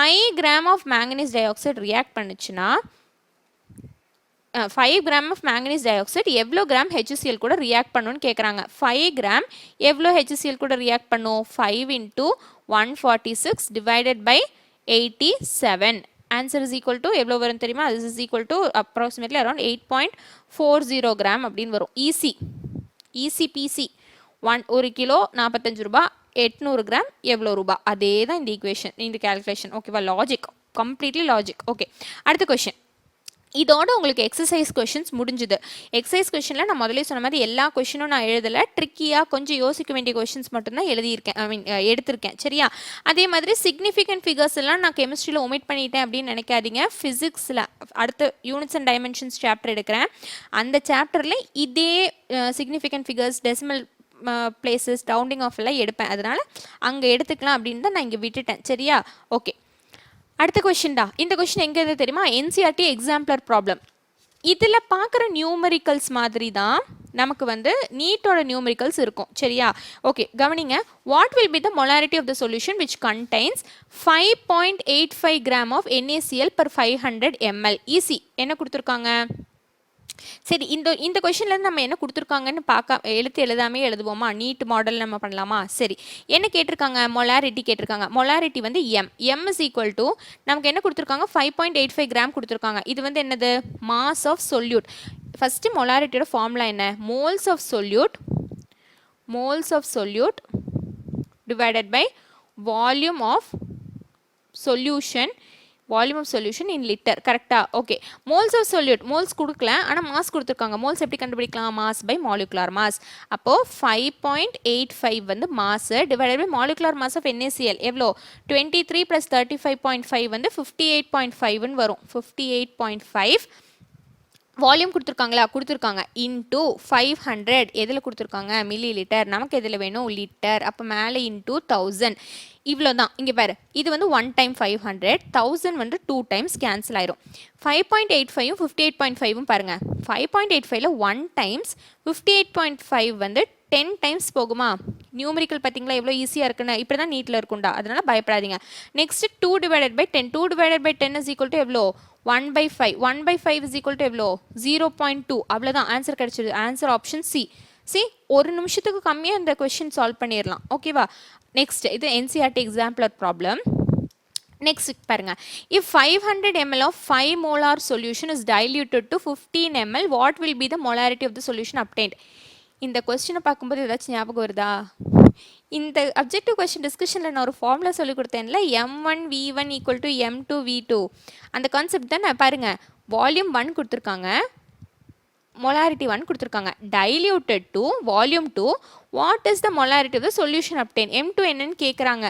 5 gram of manganese dioxide react பண்ணுச்சுன்னா 5 gram of manganese dioxide எவ்வளோ கிராம் HCl கூட ரியாக்ட் பண்ணுன்னு கேட்குறாங்க. 5 gram எவ்வளோ HCl கூட ரியாக்ட் பண்ணும்? 5 into 146 divided by 87. Answer is equal to எவ்வளோ வரும் தெரியுமா? This is equal to approximately around 8.40 gram அப்படின்னு வரும். Easy PC. 1 கிலோ 45 ரூபா, 800 கிராம் எவ்வளோ ரூபா? அதே தான் இந்த ஈக்குவேஷன், இந்த கேல்குலேஷன். ஓகேவா, லாஜிக், கம்ப்ளீட்லி லாஜிக். ஓகே, அடுத்த கொஷின். இதோட உங்களுக்கு எக்ஸசைஸ் கொஷின்ஸ் முடிஞ்சுது. எக்ஸசைஸ் கொஷினில் நான் முதலே சொன்ன மாதிரி எல்லா கொஷினும் நான் எழுதலை. ட்ரிக்கியாக கொஞ்சம் யோசிக்க வேண்டிய கொஷின்ஸ் மட்டும்தான் எழுதியிருக்கேன், எடுத்திருக்கேன். சரியா, அதே மாதிரி சிக்னிஃபிகண்ட் ஃபிகர்ஸ் எல்லாம் நான் கெமிஸ்ட்ரியில் ஒமிட் பண்ணிட்டேன் அப்படின்னு நினைக்காதீங்க. ஃபிசிக்ஸில் அடுத்த யூனிட்ஸ் அண்ட் டைமென்ஷன்ஸ் சாப்டர் எடுக்கிறேன். அந்த சாப்டரில் இதே significant figures, decimal places, rounding off எல்லாம் எடுப்பேன். அதனால் அங்கே எடுத்துக்கலாம் அப்படின்னு தான் நான் இங்கே விட்டுட்டேன். சரியா, ஓகே. அடுத்த கொஷின்டா. இந்த கொஷின் எங்கே இருந்து தெரியுமா? NCERT எக்ஸாம்பிளர் problem. இதில் பார்க்குற நியூமரிக்கல்ஸ் மாதிரி தான் நமக்கு வந்து நீட்டோட நியூமரிக்கல்ஸ் இருக்கும். சரியா, ஓகே, கவனிங்க. What will be the molarity of the solution which contains 5.85 gram of NaCl per 500 ml? ஈஸி. என்ன கொடுத்துருக்காங்க? சரி, இந்த கொஷின்லேருந்து நம்ம என்ன கொடுத்துருக்காங்கன்னு எழுதாமே எழுதுவோமா? நீட் மாடல் நம்ம பண்ணலாமா? சரி, என்ன கேட்டிருக்காங்க? மொலாரிட்டி கேட்டிருக்காங்க. மொலாரிட்டி வந்து எம் இஸ் ஈக்குவல் டு நமக்கு என்ன கொடுத்துருக்காங்க? 5.85 கிராம் கொடுத்துருக்காங்க. இது வந்து என்னது? Mass of solute. ஃபஸ்ட்டு மொலாரிட்டியோட ஃபார்முலா என்ன? Moles of solute divided by volume of solution in litre. கரெக்டா? Okay. Moles of solute, moles கொடுக்கல, ஆனால் மாஸ் கொடுத்துருக்காங்க. மோல்ஸ் எப்படி கண்டுபிடிக்கலாம்? Mass by molecular mass. அப்போது 5.85 வந்து mass divided by molecular mass of NaCl எவ்வளோ? 23 + 35.5 வந்து 58.5ன்னு வரும். 58.5. வால்யூம் கொடுத்துருக்காங்களா? கொடுத்துருக்காங்க. இன்டூ 500 எதில் கொடுத்துருக்காங்க? Milli litre. நமக்கு எதில் வேணும்? லிட்டர். அப்போ மேலே இன்டூ 1000. இவ்வளோ தான். இங்கே பாரு, இது வந்து 1 டைம் 500, 1000 வந்து 2 டைம்ஸ் கேன்சல் ஆயிரும். 5.85ம் 58.5ம் பாருங்கள். 5.85ல் 1 டைம்ஸ், 58.5 வந்து 10 டைம்ஸ் போகுமா? நியூமரிக்கல் பார்த்தீங்களா எவ்வளோ ஈஸியாக இருக்குன்னு? இப்படி தான் நீட்டில் இருக்குண்டா, அதனால் பயப்படாதீங்க. Next 2 divided by 10. 2 divided by 10 is equal to எவ்வளோ? 1/5. 1/5 இஸ் ஈக்குவல் டு எவ்வளோ? 0.2. அவ்வளோதான், ஆன்சர் கிடச்சிது. Answer option C. ஒரு நிமிஷத்துக்கு கம்மியாக இந்த கொஷின் சால்வ் பண்ணிடலாம். ஓகேவா? நெக்ஸ்ட், இது NCERT எக்ஸாம்பிளர் ப்ராப்ளம். நெக்ஸ்ட் பாருங்க. If 500 ml of 5 molar solution is diluted to 15 ml, what will be the molarity of the solution obtained? இந்த கொஸ்டினை பார்க்கும்போது ஏதாச்சும் ஞாபகம் வருதா? இந்த அப்ஜெக்டிவ் கொஸ்டின் டிஸ்கஷனில் நான் ஒரு ஃபார்முலா சொல்லி கொடுத்தேன்ல, M1V1 = M2V2. அந்த கான்செப்ட் தான் நான் பாருங்கள். வால்யூம் 1 கொடுத்துருக்காங்க, molarity 1 கொடுத்துருக்காங்க. diluted to volume 2, what is the molarity of the solution obtained? M2 என்னன்னு கேட்குறாங்க.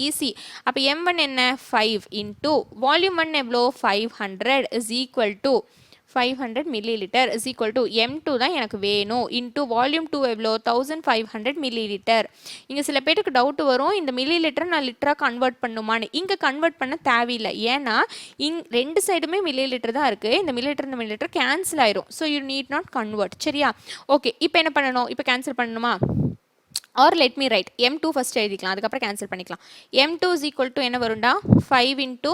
easy. அப்போ M1 என்ன? 5 into volume 1 எவ்வளோ? 500 is equal to 500 milliliter is equal to M2 தான் எனக்கு வேணும் into volume 2 எவ்வளோ 1500 milliliter. இங்கே சில பேருக்கு டவுட் வரும் இந்த மில்லிலிட்டரை நான் லிட்டராக கன்வெர்ட் பண்ணுமான்னு. இங்கே கன்வெர்ட் பண்ண தேவையில்லை, ஏன்னா ரெண்டு சைடுமே மில்லிலிட்டர் தான் இருக்குது. இந்த மில்லிலிட்டர் கேன்சல் ஆயிரும். So you need not convert. சரியா? ஓகே, இப்போ என்ன பண்ணணும்? இப்போ கேன்சல் பண்ணணுமா? or let me write M2 first எழுதிக்கலாம், அதுக்கப்புறம் கேன்சல் பண்ணிக்கலாம். M2 is equal to என்ன வரும்டா 5 into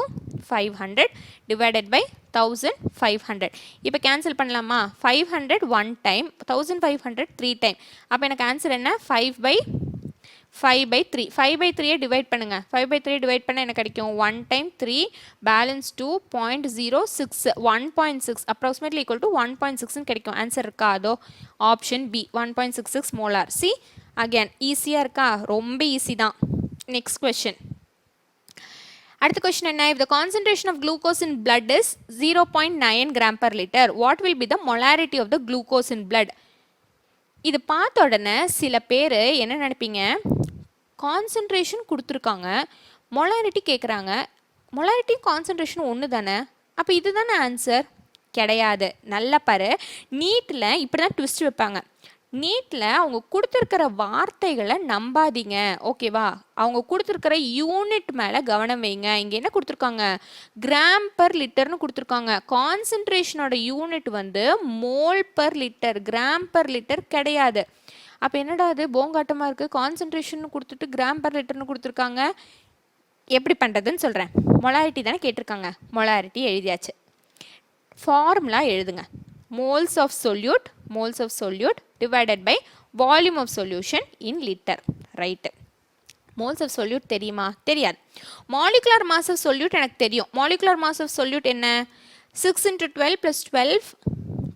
500 divided by 1500. இப்போ கேன்சல் பண்ணலாமா? 500 1 time, 1500 3 time. அப்போ எனக்கு ஆன்சர் என்ன? 5 by 3. 5 by 3 டிவைட் பண்ணுங்க. 5 by 3 டிவைட் பண்ண என்ன கிடைக்கும்? 1 time 3 balance 2.06 1.6 approximately equal to 1.6 கிடைக்கும். ஆன்சர் இருக்கா? அதோ option B 1.66 molar. See again ஈஸியாக இருக்கா? ரொம்ப ஈஸி தான். Next question. அடுத்த கொஸ்டின் என்ன? if the concentration of glucose in blood is 0.9 gram per liter, what will be the molarity of the glucose in blood? இது பார்த்த உடனே சில பேர் என்ன நினைப்பீங்க, கான்சன்ட்ரேஷன் கொடுத்துருக்காங்க, மொலாரிட்டி கேட்குறாங்க, மொலாரிட்டி கான்சன்ட்ரேஷன் ஒன்று தானே, அப்போ இது தானே ஆன்சர்? கிடையாது. நல்லா பாரு, நீட்டில் இப்படி தான் ட்விஸ்ட் வைப்பாங்க. நீட்டில் அவங்க கொடுத்துருக்கிற வார்த்தைகளை நம்பாதீங்க, ஓகேவா? அவங்க கொடுத்துருக்கிற யூனிட் மேலே கவனம் வைங்க. இங்கே என்ன கொடுத்துருக்காங்க? கிராம் பர் லிட்டர்னு கொடுத்துருக்காங்க. கான்சன்ட்ரேஷனோட யூனிட் வந்து mole per litre, gram per litre கிடையாது. அப்போ என்னடா அது போங்காட்டமாக இருக்குது? கான்சன்ட்ரேஷன் கொடுத்துட்டு கிராம் பர் லிட்டர்னு கொடுத்துருக்காங்க. எப்படி பண்ணுறதுன்னு சொல்கிறேன். மொலாரிட்டி தானே கேட்டிருக்காங்க, மொலாரிட்டி எழுதியாச்சு. ஃபார்முலா எழுதுங்க. moles of solute divided by volume of solution in liter. Right? moles of solute தெரியுமா? தெரியாது. molecular mass of solute எனக்கு தெரியும். molecular mass of solute என்ன? 6 into 12 plus 12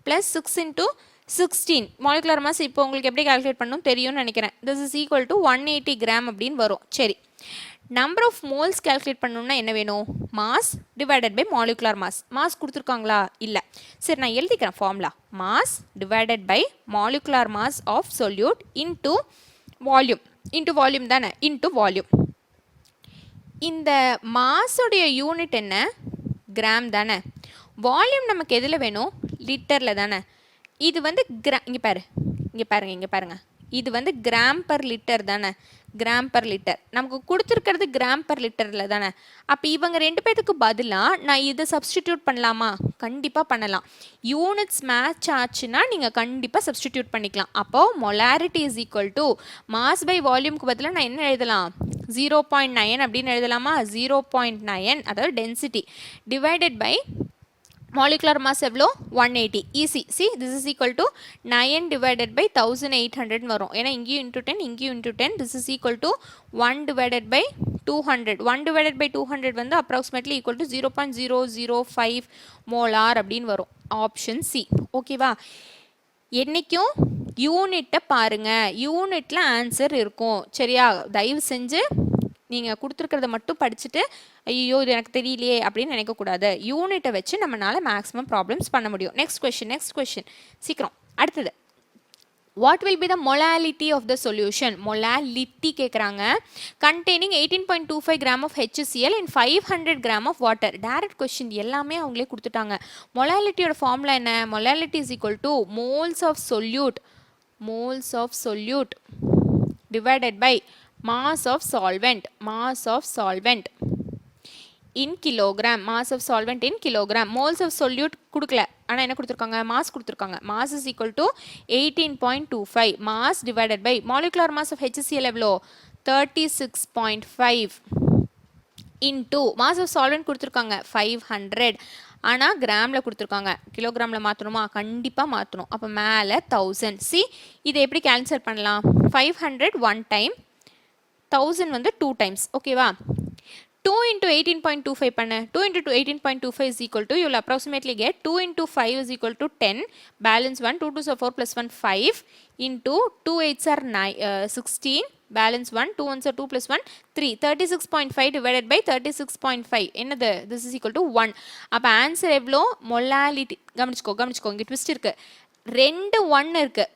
plus 6 into 16. molecular mass இப்போ உங்களுக்கு எப்படி கால்குலேட் பண்ணணும் தெரியும்னு நினைக்கிறேன். this is equal to 180 gram அப்படின்னு வரும். சரி, நம்பர் ஆஃப் மோல்ஸ் கால்குலேட் பண்ணணும்னா என்ன வேணும்? Mass divided by molecular mass. Mass கொடுத்துருக்காங்களா? இல்லை. சரி, நான் எழுதிக்கிறேன் formula. Mass divided by molecular mass of solute into volume. Into volume தானே? Into volume. இந்த மாஸோடைய யூனிட் என்ன? கிராம் தானே. வால்யூம் நமக்கு எதில் வேணும்? லிட்டரில் தானே. இது வந்து இங்கே பாருங்க. இது வந்து கிராம் பர் லிட்டர் தானே. கிராம் பர் லிட்டர் நமக்கு கொடுத்துருக்கிறது கிராம் பர் லிட்டரில் தானே. அப்போ இவங்க ரெண்டு பேருக்கு பதிலாக நான் இதை சப்ஸ்டிடியூட் பண்ணலாமா? கண்டிப்பாக பண்ணலாம். யூனிட்ஸ் மேட்ச் ஆச்சுன்னா நீங்கள் கண்டிப்பாக சப்ஸ்டிடியூட் பண்ணிக்கலாம். அப்போது molarity is equal to mass by வால்யூமுக்கு பதிலாக நான் என்ன எழுதலாம்? 0.9 அப்படின்னு எழுதலாமா? 0.9 அதாவது density divided by molecular mass எவ்வளோ? 180. easy. see, this is equal to 9 divided by 1800 வரும். ஏன்னா இங்கேயும் into 10, இங்கேயும் into 10. this is equal to 1 divided by 200. 1 divided by 200 வந்து approximately equal to 0.005 molar அப்படின்னு வரும். Option C. ஓகேவா? என்னைக்கும் யூனிட்டை பாருங்க, யூனிட்டில் ஆன்சர் இருக்கும். சரியா? தயவு செஞ்சு நீங்கள் கொடுத்துருக்கிறத மட்டும் படிச்சுட்டு ஐயோ இது எனக்கு தெரியலையே அப்படின்னு நினைக்கக்கூடாது. யூனிட்டை வச்சு நம்மளால் மேக்ஸிமம் ப்ராப்ளம்ஸ் பண்ண முடியும். நெக்ஸ்ட் கொஷின் சீக்கிரம். அடுத்தது, what will be the molality of the solution? Molality கேட்குறாங்க. Containing 18.25 gram of HCl in 500 gram of water. Direct question எல்லாமே அவங்களே கொடுத்துட்டாங்க. மொலாலிட்டியோட ஃபார்முலா என்ன? Molality is equal to moles of solute divided by mass of solvent in kilogram. mass of solvent in kilogram. moles of solute கொடுக்கல, ஆனால் என்ன கொடுத்துருக்காங்க? மாஸ் கொடுத்துருக்காங்க. mass is equal to 18.25. mass divided by molecular mass of HCl எவ்வளோ? 36.5 into mass of solvent கொடுத்துருக்காங்க 500. ஆனால் கிராமில் கொடுத்துருக்காங்க, கிலோகிராமில் மாற்றணுமா? கண்டிப்பாக மாற்றணும். அப்போ மேலே 1000. சி, இதை எப்படி கேன்சல் பண்ணலாம்? 500 1 time, 1000 வந்து 2 times. ஓகேவா? 2 into 18.25 பண்ண. 2 into 18.25 is equal to, you will approximately get 2 into 5 is equal to 10. balance 1, 2 2s are 4 plus 1 5 into 2 8s are 16. balance 1, 2 1s are 2 plus 1 3. 36.5 divided by 36.5 என்னது? this is equal to 1. அப்போ ஆன்சர் எவ்வளோ? மொலாலிட்டி. கவனிச்சுக்கோ இங்கே ட்விஸ்ட் இருக்குது. 2 1 இருக்குது.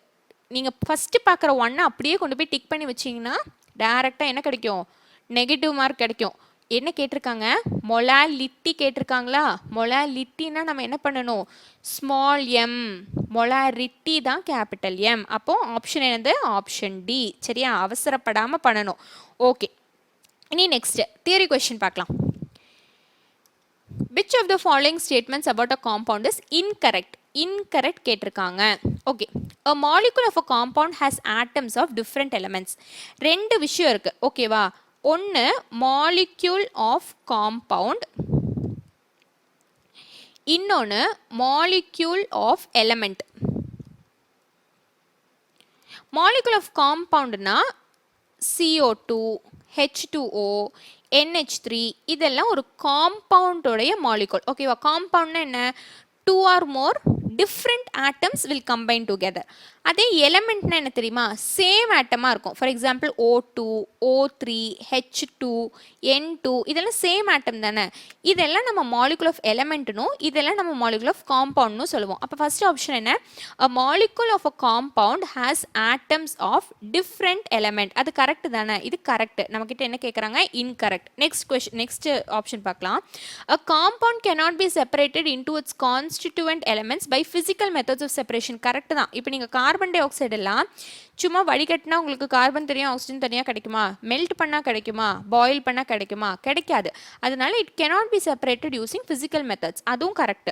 நீங்கள் ஃபஸ்ட்டு பார்க்குற 1 அப்படியே கொண்டு போய் டிக் பண்ணி வச்சிங்கன்னா டேரெக்டாக என்ன கிடைக்கும்? நெகட்டிவ் மார்க் கிடைக்கும். என்ன கேட்டிருக்காங்க? மொலாலிட்டி கேட்டிருக்காங்களா? மொலாலிட்டினா நம்ம என்ன பண்ணணும்? Small M. மொலாரிட்டி தான் கேபிட்டல் எம். அப்போ ஆப்ஷன் என்னது? Option D. சரியா? அவசரப்படாமல் பண்ணணும். ஓகே, இனி நெக்ஸ்ட் தியரி கொஸ்டின் பார்க்கலாம். Which of the following statements about a compound is incorrect? Incorrect கேட்டிருக்காங்க. Okay, a molecule of a compound has atoms of different elements. ரெண்டு விஷயம் இருக்கு. ஓகேவா? ஒன்று மாலிக்யூல் ஆஃப் காம்பவுண்ட், இன்னொன்று molecule of element. Molecule of காம்பவுண்ட்னா CO2, H2O, NH3 இதெல்லாம் ஒரு காம்பவுண்டோடைய மாலிக்யூல். ஓகேவா? காம்பவுண்ட்னா என்ன? 2 or more different atoms will combine together. அதே எலமெண்ட்னா என்ன தெரியுமா? சேம் ஆட்டமாக இருக்கும். For example O2, O3, H2, N2 இதெல்லாம் சேம் ஆட்டம் தானே. இதெல்லாம் நம்ம மாலிகுல் ஆஃப் எலமெண்ட்னும் இதெல்லாம் நம்ம மாலிகுல் ஆஃப் காம்பவுண்ட்னு சொல்லுவோம். அப்போ ஃபர்ஸ்ட் ஆப்ஷன் என்ன? a molecule of a compound has atoms of different element. அது கரெக்ட் தானே? இது கரெக்ட். நம்மக்கிட்ட என்ன கேட்குறாங்க? இன்கரெக்ட். நெக்ஸ்ட் ஆப்ஷன் பார்க்கலாம். a compound cannot be separated into its constituent elements by physical methods of separation. Correct தான். இப்போ நீங்கள் கார்பன் டை ஆக்சைடு எல்லாம் சும்மா வடிகட்டினா உங்களுக்கு கார்பன் தெரியும், ஆக்சிஜன் தனியாக கிடைக்குமா? மெல்ட் பண்ணால் கிடைக்குமா? பாயில் பண்ணால் கிடைக்குமா? கிடைக்காது. அதனால it cannot be separated using physical methods. அதுவும் கரெக்ட்.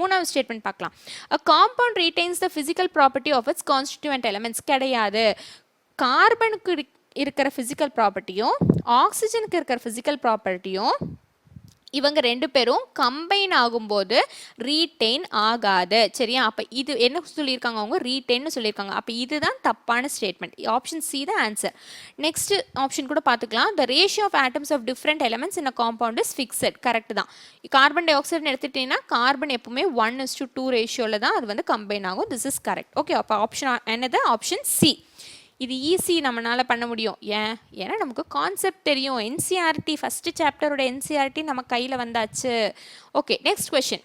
மூணாவது ஸ்டேட்மெண்ட் பார்க்கலாம். a compound retains the physical property of its constituent elements. கிடையாது. கார்பனுக்கு இருக்கிற ஃபிசிக்கல் ப்ராப்பர்ட்டியும் ஆக்சிஜனுக்கு இருக்கிற ஃபிசிக்கல் ப்ராப்பர்ட்டியும் இவங்க ரெண்டு பேரும் கம்பைன் ஆகும்போது ரீடெயின் ஆகாது. சரியா? அப்போ இது என்ன சொல்லியிருக்காங்க? அவங்க ரீடெயின்னு சொல்லியிருக்காங்க. அப்போ இதுதான் தப்பான ஸ்டேட்மெண்ட். ஆப்ஷன் சி தான் ஆன்சர். நெக்ஸ்ட் ஆப்ஷன் கூட பார்த்துக்கலாம். The ratio of atoms of different elements in a compound is fixed. Correct தான். கார்பன் டை ஆக்சைடுன்னு எடுத்துட்டீங்கன்னா கார்பன் எப்பவுமே 1:2 ரேஷியோவில் தான் அது வந்து கம்பைன் ஆகும். This is correct. ஓகே, அப்போ ஆப்ஷன் என்னது? Option C. இது ஈஸி, நம்மளால் பண்ண முடியும். ஏன்னா நமக்கு கான்செப்ட் தெரியும். என்சிஆர்டி ஃபஸ்ட்டு சாப்டரோட என்சிஆர்டி நம்ம கையில் வந்தாச்சு. Okay, next question.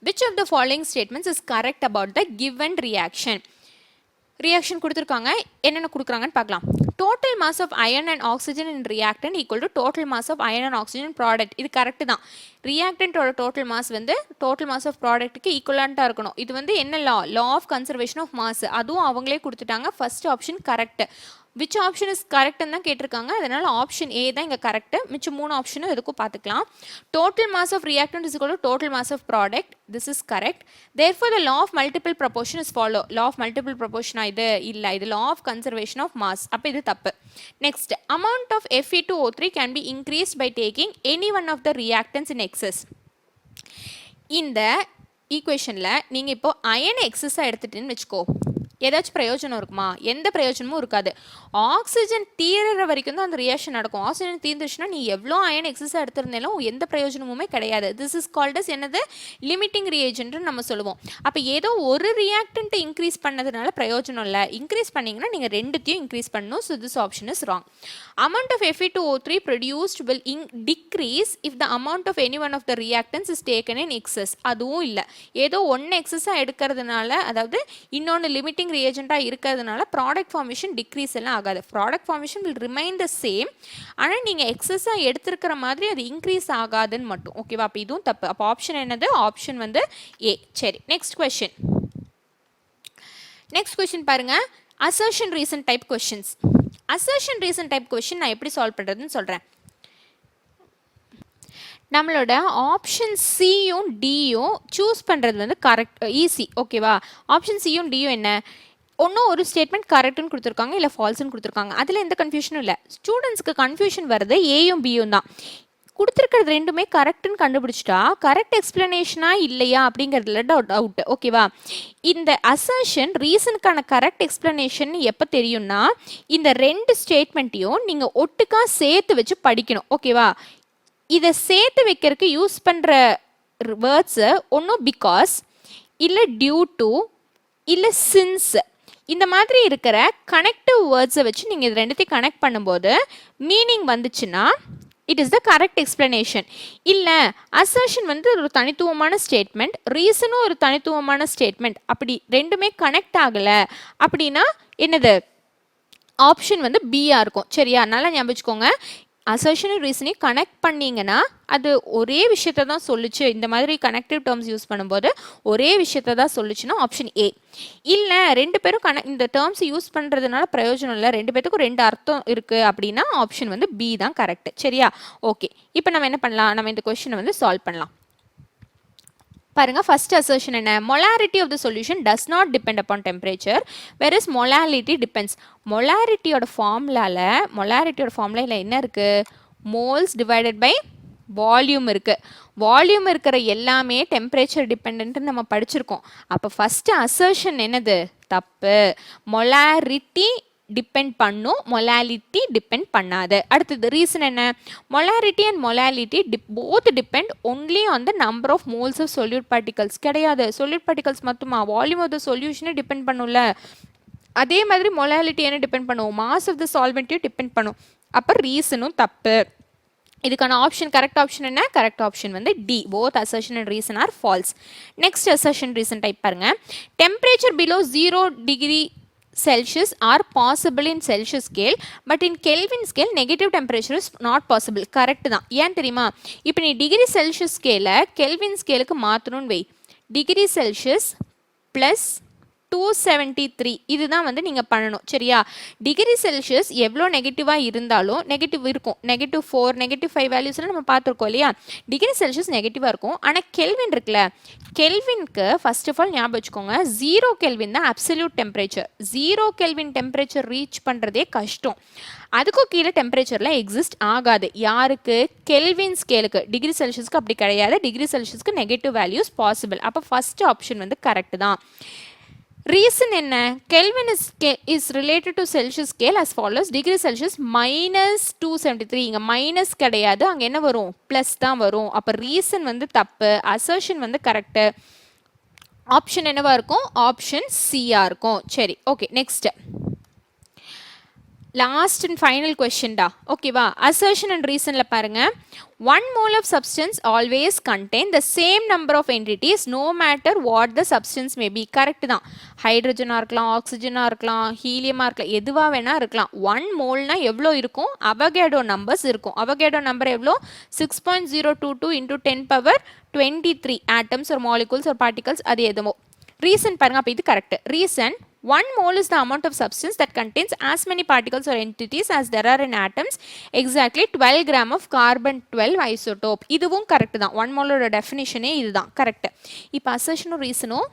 Which of the following statements is correct about the given reaction? Reaction கொடுத்துருக்காங்க, என்னென்ன கொடுக்குறாங்கன்னு பார்க்கலாம். Total mass of iron and oxygen in reactant equal to total mass of iron and oxygen product. இது கரெக்ட் தான். ரியாக்டன்ட்டோட டோட்டல் மாஸ் வந்து டோட்டல் மாஸ் ஆஃப் ப்ராடக்ட்டுக்கு ஈக்குவலான்ட்டாக இருக்கணும். இது வந்து என்ன law of conservation of mass. அதுவும் அவங்களே கொடுத்துட்டாங்க. First option correct. Which option is கரெக்ட்னு தான் கேட்டிருக்காங்க. அதனால் ஆப்ஷன் ஏ தான் இங்கே கரெக்ட். மிச்சம் 3 ஆப்ஷனும் எதுக்கும் பார்த்துக்கலாம். Total mass of reactant is equal to total mass of product. This is correct. Therefore the law of multiple proportion is follow. Law of multiple ப்ரொபோர்ஷனா? இது இல்லை, இது law of conservation of mass. அப்போ இது தப்பு. Next, amount of Fe2O3 can be increased by taking any one of the reactants in excess. இந்த ஈக்குவேஷனில் நீங்கள் இப்போ அயன் எக்ஸஸாக எடுத்துட்டேன்னு வச்சுக்கோ, ஏதாச்சும் பிரயோஜனம் இருக்குமா? எந்த பிரயோஜனமும் இருக்காது. ஆக்சிஜன் தீர்ற வரைக்கும் தான் அந்த ரியாக்ஷன் நடக்கும். ஆக்சிஜன் தீர்ந்துச்சுன்னா நீ எவ்வளோ அயன் எக்ஸஸாக எடுத்திருந்தாலும் எந்த பிரயோஜனமுமே கிடையாது. திஸ் இஸ் கால்ட் அஸ் என்னது? லிமிட்டிங் ரியேஜென்ட்னு நம்ம சொல்லுவோம். அப்போ ஏதோ ஒரு ரியாக்டன்ட் இன்க்ரீஸ் பண்ணதுனால பிரயோஜனம் இல்லை. இன்க்ரீஸ் பண்ணிங்கன்னா நீங்கள் ரெண்டுத்தையும் இன்க்ரீஸ் பண்ணணும். So this option is wrong. Amount of Fe2O3 produced will decrease if the amount of any one of the reactants is taken in excess. அதுவும் இல்லை. ஏதோ ஒன்று எக்ஸஸாக எடுக்கிறதுனால, அதாவது இன்னொன்று லிமிட்டிங் ரியேஜென்ட்டாக இருக்கிறதுனால ப்ராடக்ட் ஃபார்மேஷன் டிக்ரீஸ் எல்லாம் ஆகாது. Product formation will remain the same. ஆனால் நீங்கள் எக்ஸஸாக எடுத்துருக்கிற மாதிரி அது இன்க்ரீஸ் ஆகாதுன்னு மட்டும். ஓகேவா? அப்போ இதுவும் தப்பு. அப்போ ஆப்ஷன் என்னது? ஆப்ஷன் வந்து ஏ. சரி, நெக்ஸ்ட் கொஸ்டின். நெக்ஸ்ட் கொஸ்டின் பாருங்க. Assertion reason type questions. Assertion reason type question நான் எப்படி சால்வ் பண்ணுறதுன்னு சொல்கிறேன். நம்மளோட ஆப்ஷன் சியும் டியும் சூஸ் பண்ணுறது வந்து கரெக்ட், ஈஸி. ஓகேவா? ஆப்ஷன் சியும் டியும் என்ன? ஒன்றும் ஒரு ஸ்டேட்மெண்ட் கரெக்டுன்னு கொடுத்துருக்காங்க, இல்லை ஃபால்ஸ்ன்னு கொடுத்துருக்காங்க. அதில் எந்த கன்ஃபியூஷனும் இல்லை. ஸ்டூடெண்ட்ஸ்க்கு கன்ஃபியூஷன் வருது ஏயும் பியும் தான். கொடுத்துருக்கிறது ரெண்டுமே கரெக்டுன்னு கண்டுபிடிச்சிட்டா கரெக்ட் எக்ஸ்பிளனேஷனா இல்லையா அப்படிங்கிறதுல டவுட். ஓகேவா? இந்த அசர்ஷன் ரீசனுக்கான கரெக்ட் எக்ஸ்பிளனேஷன் எப்போ தெரியும்னா, இந்த ரெண்டு ஸ்டேட்மெண்ட்டையும் நீங்கள் ஒட்டுக்கா சேர்த்து வச்சு படிக்கணும். ஓகேவா? இதை சேர்த்து வைக்கிறதுக்கு யூஸ் பண்ணுற வேர்ட்ஸு ஒன்றும் பிகாஸ், இல்லை டியூ டு, இல்லை சின்ஸ், இந்த மாதிரி இருக்கிற கனெக்டிவ் வேர்ட்ஸை வச்சு நீங்கள் இது ரெண்டுத்தையும் கனெக்ட் பண்ணும்போது மீனிங் வந்துச்சுன்னா it is the correct explanation. இல்லை அசர்ஷன் வந்து ஒரு தனித்துவமான ஸ்டேட்மெண்ட், ரீசனும் ஒரு தனித்துவமான ஸ்டேட்மெண்ட், அப்படி ரெண்டுமே கனெக்ட் ஆகலை அப்படின்னா என்னது? ஆப்ஷன் வந்து பியாக இருக்கும். சரியா? நல்லா ஞாபகம் வச்சுக்கோங்க. அசர்ஷனும் ரீசனையும் கனெக்ட் பண்ணிங்கன்னா அது ஒரே விஷயத்தை தான் சொல்லுச்சு. இந்த மாதிரி கனெக்டிவ் டேர்ம்ஸ் யூஸ் பண்ணும்போது ஒரே விஷயத்தை தான் சொல்லுச்சுன்னா ஆப்ஷன் ஏ. இல்லை ரெண்டு பேரும் இந்த டேர்ம்ஸ் யூஸ் பண்ணுறதுனால பிரயோஜனம் இல்லை, ரெண்டு பேத்துக்கும் ரெண்டு அர்த்தம் இருக்குது அப்படின்னா ஆப்ஷன் வந்து பி தான் கரெக்ட். சரியா? ஓகே, இப்போ நம்ம என்ன பண்ணலாம், நம்ம இந்த கொஸ்டினை வந்து சால்வ் பண்ணலாம். பாருங்க, ஃபர்ஸ்ட் அசர்ஷன் என்ன, molarity of the solution does not depend upon temperature whereas molality depends. மொலாரிட்டியோட ஃபார்முலாவில் என்ன இருக்கு, மோல்ஸ் டிவைடட் பை வால்யூம் இருக்கு. வால்யூம் இருக்கிற எல்லாமே டெம்பரேச்சர் டிபெண்ட் நம்ம படிச்சிருக்கோம். அப்போ ஃபர்ஸ்ட் அசர்ஷன் என்னது, தப்பு. மொலாரிட்டி டிபெண்ட் பண்ணும், மொலாலிட்டி டிபெண்ட் பண்ணாது. அடுத்தது ரீசன் என்ன, molarity and molality both depend only on the number of moles of solute particles. கிடையாது, சொல்யூட் பார்ட்டிகல்ஸ் மட்டுமா, வால்யூம் ஆஃப் த சொல்யூஷனே டிபெண்ட் பண்ணும்ல. அதே மாதிரி மொலாலிட்டி என்ன டிபெண்ட் பண்ணும், மாஸ் ஆஃப் த சால்வெண்ட்டையும் டிபெண்ட் பண்ணும். அப்போ ரீசனும் தப்பு. இதுக்கான ஆப்ஷன், கரெக்ட் ஆப்ஷன் என்ன, கரெக்ட் ஆப்ஷன் வந்து D. Both assertion and reason are false. Next assertion reason type பாருங்க. Temperature below 0 degree Celsius are possible in Celsius scale but in Kelvin scale negative temperature is not possible. Correct தான். ஏன் தெரியுமா, இப்போ நீ டிகிரி செல்சியஸ் ஸ்கேலை கெல்வின் ஸ்கேலுக்கு மாற்றணும்னு வை, டிகிரி செல்சியஸ் ப்ளஸ் 273 இதுதான் வந்து நீங்கள் பண்ணணும். சரியா? டிகிரி செல்சியஸ் எவ்வளோ நெகட்டிவாக இருந்தாலும் நெகட்டிவ் இருக்கும், -4 -5 வேல்யூஸ்லாம் நம்ம பார்த்துருக்கோம் இல்லையா. டிகிரி செல்சியஸ் நெகட்டிவாக இருக்கும். ஆனால் கெல்வின் இருக்குல்ல, கெல்வின்க்கு ஃபர்ஸ்ட் ஆஃப் ஆல் ஞாபகம் வச்சுக்கோங்க, 0 கெல்வின் தான் absolute temperature. 0 kelvin temperature reach பண்ணுறதே கஷ்டம். அதுக்கும் கீழே டெம்பரேச்சரில் எக்ஸிஸ்ட் ஆகாது. யாருக்கு, கெல்வின் ஸ்கேலுக்கு. டிகிரி செல்சியஸ்க்கு அப்படி கிடையாது, டிகிரி செல்சியஸ்க்கு நெகட்டிவ் வேல்யூஸ் பாசிபிள். அப்போ ஃபர்ஸ்ட் ஆப்ஷன் வந்து கரெக்ட் தான். ரீசன் என்ன, kelvin is related to Celsius scale as follows, degree Celsius -273. இங்கே மைனஸ் கிடையாது, அங்கே என்ன வரும், ப்ளஸ் தான் வரும். அப்போ ரீசன் வந்து தப்பு, அசர்ஷன் வந்து கரெக்டு. ஆப்ஷன் என்னவா இருக்கும், ஆப்ஷன் சியா இருக்கும். சரி, okay. Next last and final கொஸ்டின்டா. ஓகேவா? அசர்ஷன் அண்ட் ரீசனில் பாருங்க, 1 mole of substance always contain the same number of entities no matter what the substance may be. Correct தான். ஹைட்ரஜனாக இருக்கலாம், ஆக்சிஜனாக இருக்கலாம், ஹீலியமாக இருக்கலாம், எதுவாக வேணா இருக்கலாம். 1 மோல்னா எவ்வளோ இருக்கும், அவகேடோ நம்பர்ஸ் இருக்கும். அவகேடோ நம்பர் எவ்வளோ, 6.022 into 10 power 23 atoms or molecules or particles. அது எதுவோ. ரீசன் பாருங்க, அப்போ இது correct. Reason, 1 mole is the amount of substance that contains as many particles or entities as there are in atoms, exactly 12 gram of carbon 12 isotope. இதுவும் கரெக்ட் தான். 1 மோலோட டெஃபினிஷனே இதுதான், கரெக்ட். இப்போ அசர்ஷனும் ரீசனும்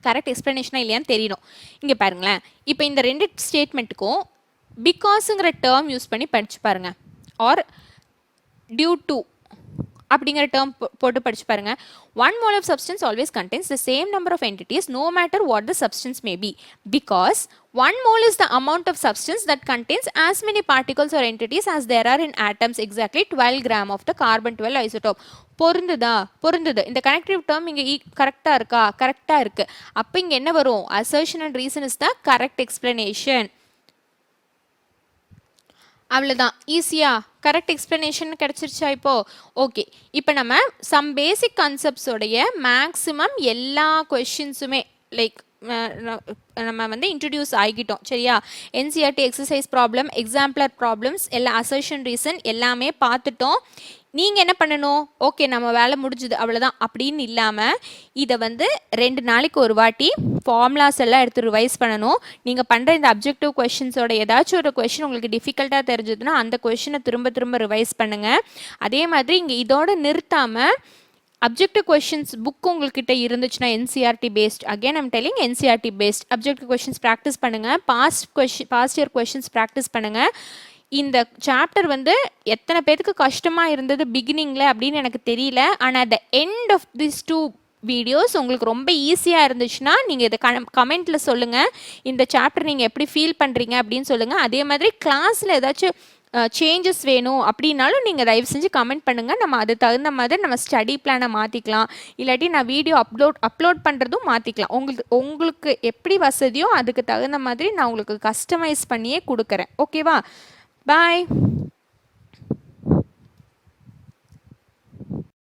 கரெக்ட் எக்ஸ்பிளனேஷனாக இல்லையான்னு தெரியணும். இங்கே பாருங்களேன், இப்போ இந்த ரெண்டு ஸ்டேட்மெண்ட்டுக்கும் பிகாஸுங்கிற டேர்ம் யூஸ் பண்ணி படிச்சு பாருங்க, ஆர் டியூ டு அப்படிங்கிற டேர்ம் போட்டு படிச்சு பாருங்க. 1 mole of substance always contains the same number of entities no matter what the substance may be, because 1 mole is the amount of substance that contains as many particles or entities as there are in atoms, exactly 12 gram of the carbon 12 isotope. பொருந்துது. இந்த கனெக்டிவ் டேர்ம் இங்கே கரெக்டாக இருக்கா, கரெக்டாக இருக்குது. அப்போ இங்கே என்ன வரும், assertion and reason is the correct explanation. அவ்வளோதான், ஈஸியாக கரெக்ட் எக்ஸ்ப்ளனேஷன் கிடச்சிருச்சா இப்போது? ஓகே, இப்போ நம்ம சம் பேசிக் கான்செப்ட்ஸோடைய மேக்ஸிமம் எல்லா கொஷின்ஸுமே லைக் நம்ம வந்து இன்ட்ரடியூஸ் ஆகிட்டோம். சரியா? என்சிஆர்டி எக்ஸசைஸ் ப்ராப்ளம், எக்ஸாம்பிளர் ப்ராப்ளம்ஸ், எல்லா அசர்ஷன் ரீசன் எல்லாமே பார்த்துட்டோம். நீங்கள் என்ன பண்ணணும், ஓகே நம்ம வேலை முடிஞ்சுது அவ்வளோதான் அப்படின்னு இல்லாமல் இதை வந்து 2 நாளைக்கு ஒரு வாட்டி ஃபார்முலாஸ் எல்லாம் எடுத்து ரிவைஸ் பண்ணணும். நீங்கள் பண்ணுற இந்த அப்ஜெக்டிவ் கொஷின்ஸோட ஏதாச்சும் ஒரு கொஷின் உங்களுக்கு டிஃபிகல்ட்டாக தெரிஞ்சதுன்னா அந்த கொஷினை திரும்ப ரிவைஸ் பண்ணுங்கள். அதே மாதிரி இங்கே இதோடு நிறுத்தாமல் அப்ஜெக்டிவ் கொஷின்ஸ் புக் உங்கள்கிட்ட இருந்துச்சுன்னா NCERT based, again I'm telling NCERT based objective questions practice பண்ணுங்கள். பாஸ்ட் இயர் கொஷின்ஸ் ப்ராக்டிஸ் பண்ணுங்கள். இந்த சாப்டர் வந்து எத்தனை பேருக்கு கஷ்டமாக இருந்தது பிகினிங்கில் அப்படின்னு எனக்கு தெரியல. ஆனால் at the end of this 2 videos உங்களுக்கு ரொம்ப ஈஸியாக இருந்துச்சுன்னா நீங்கள் இதை கமெண்ட்டில் சொல்லுங்கள். இந்த சாப்டர் நீங்கள் எப்படி ஃபீல் பண்ணுறீங்க அப்படின்னு சொல்லுங்கள். அதே மாதிரி கிளாஸில் ஏதாச்சும் சேஞ்சஸ் வேணும் அப்படின்னாலும் நீங்கள் தயவு செஞ்சு கமெண்ட் பண்ணுங்கள். நம்ம அது தகுந்த மாதிரி நம்ம ஸ்டடி பிளானை மாற்றிக்கலாம். இல்லாட்டி நான் வீடியோ அப்லோட் பண்ணுறதும் மாற்றிக்கலாம். உங்களுக்கு எப்படி வசதியோ அதுக்கு தகுந்த மாதிரி நான் உங்களுக்கு கஸ்டமைஸ் பண்ணியே கொடுக்குறேன். ஓகேவா? Bye.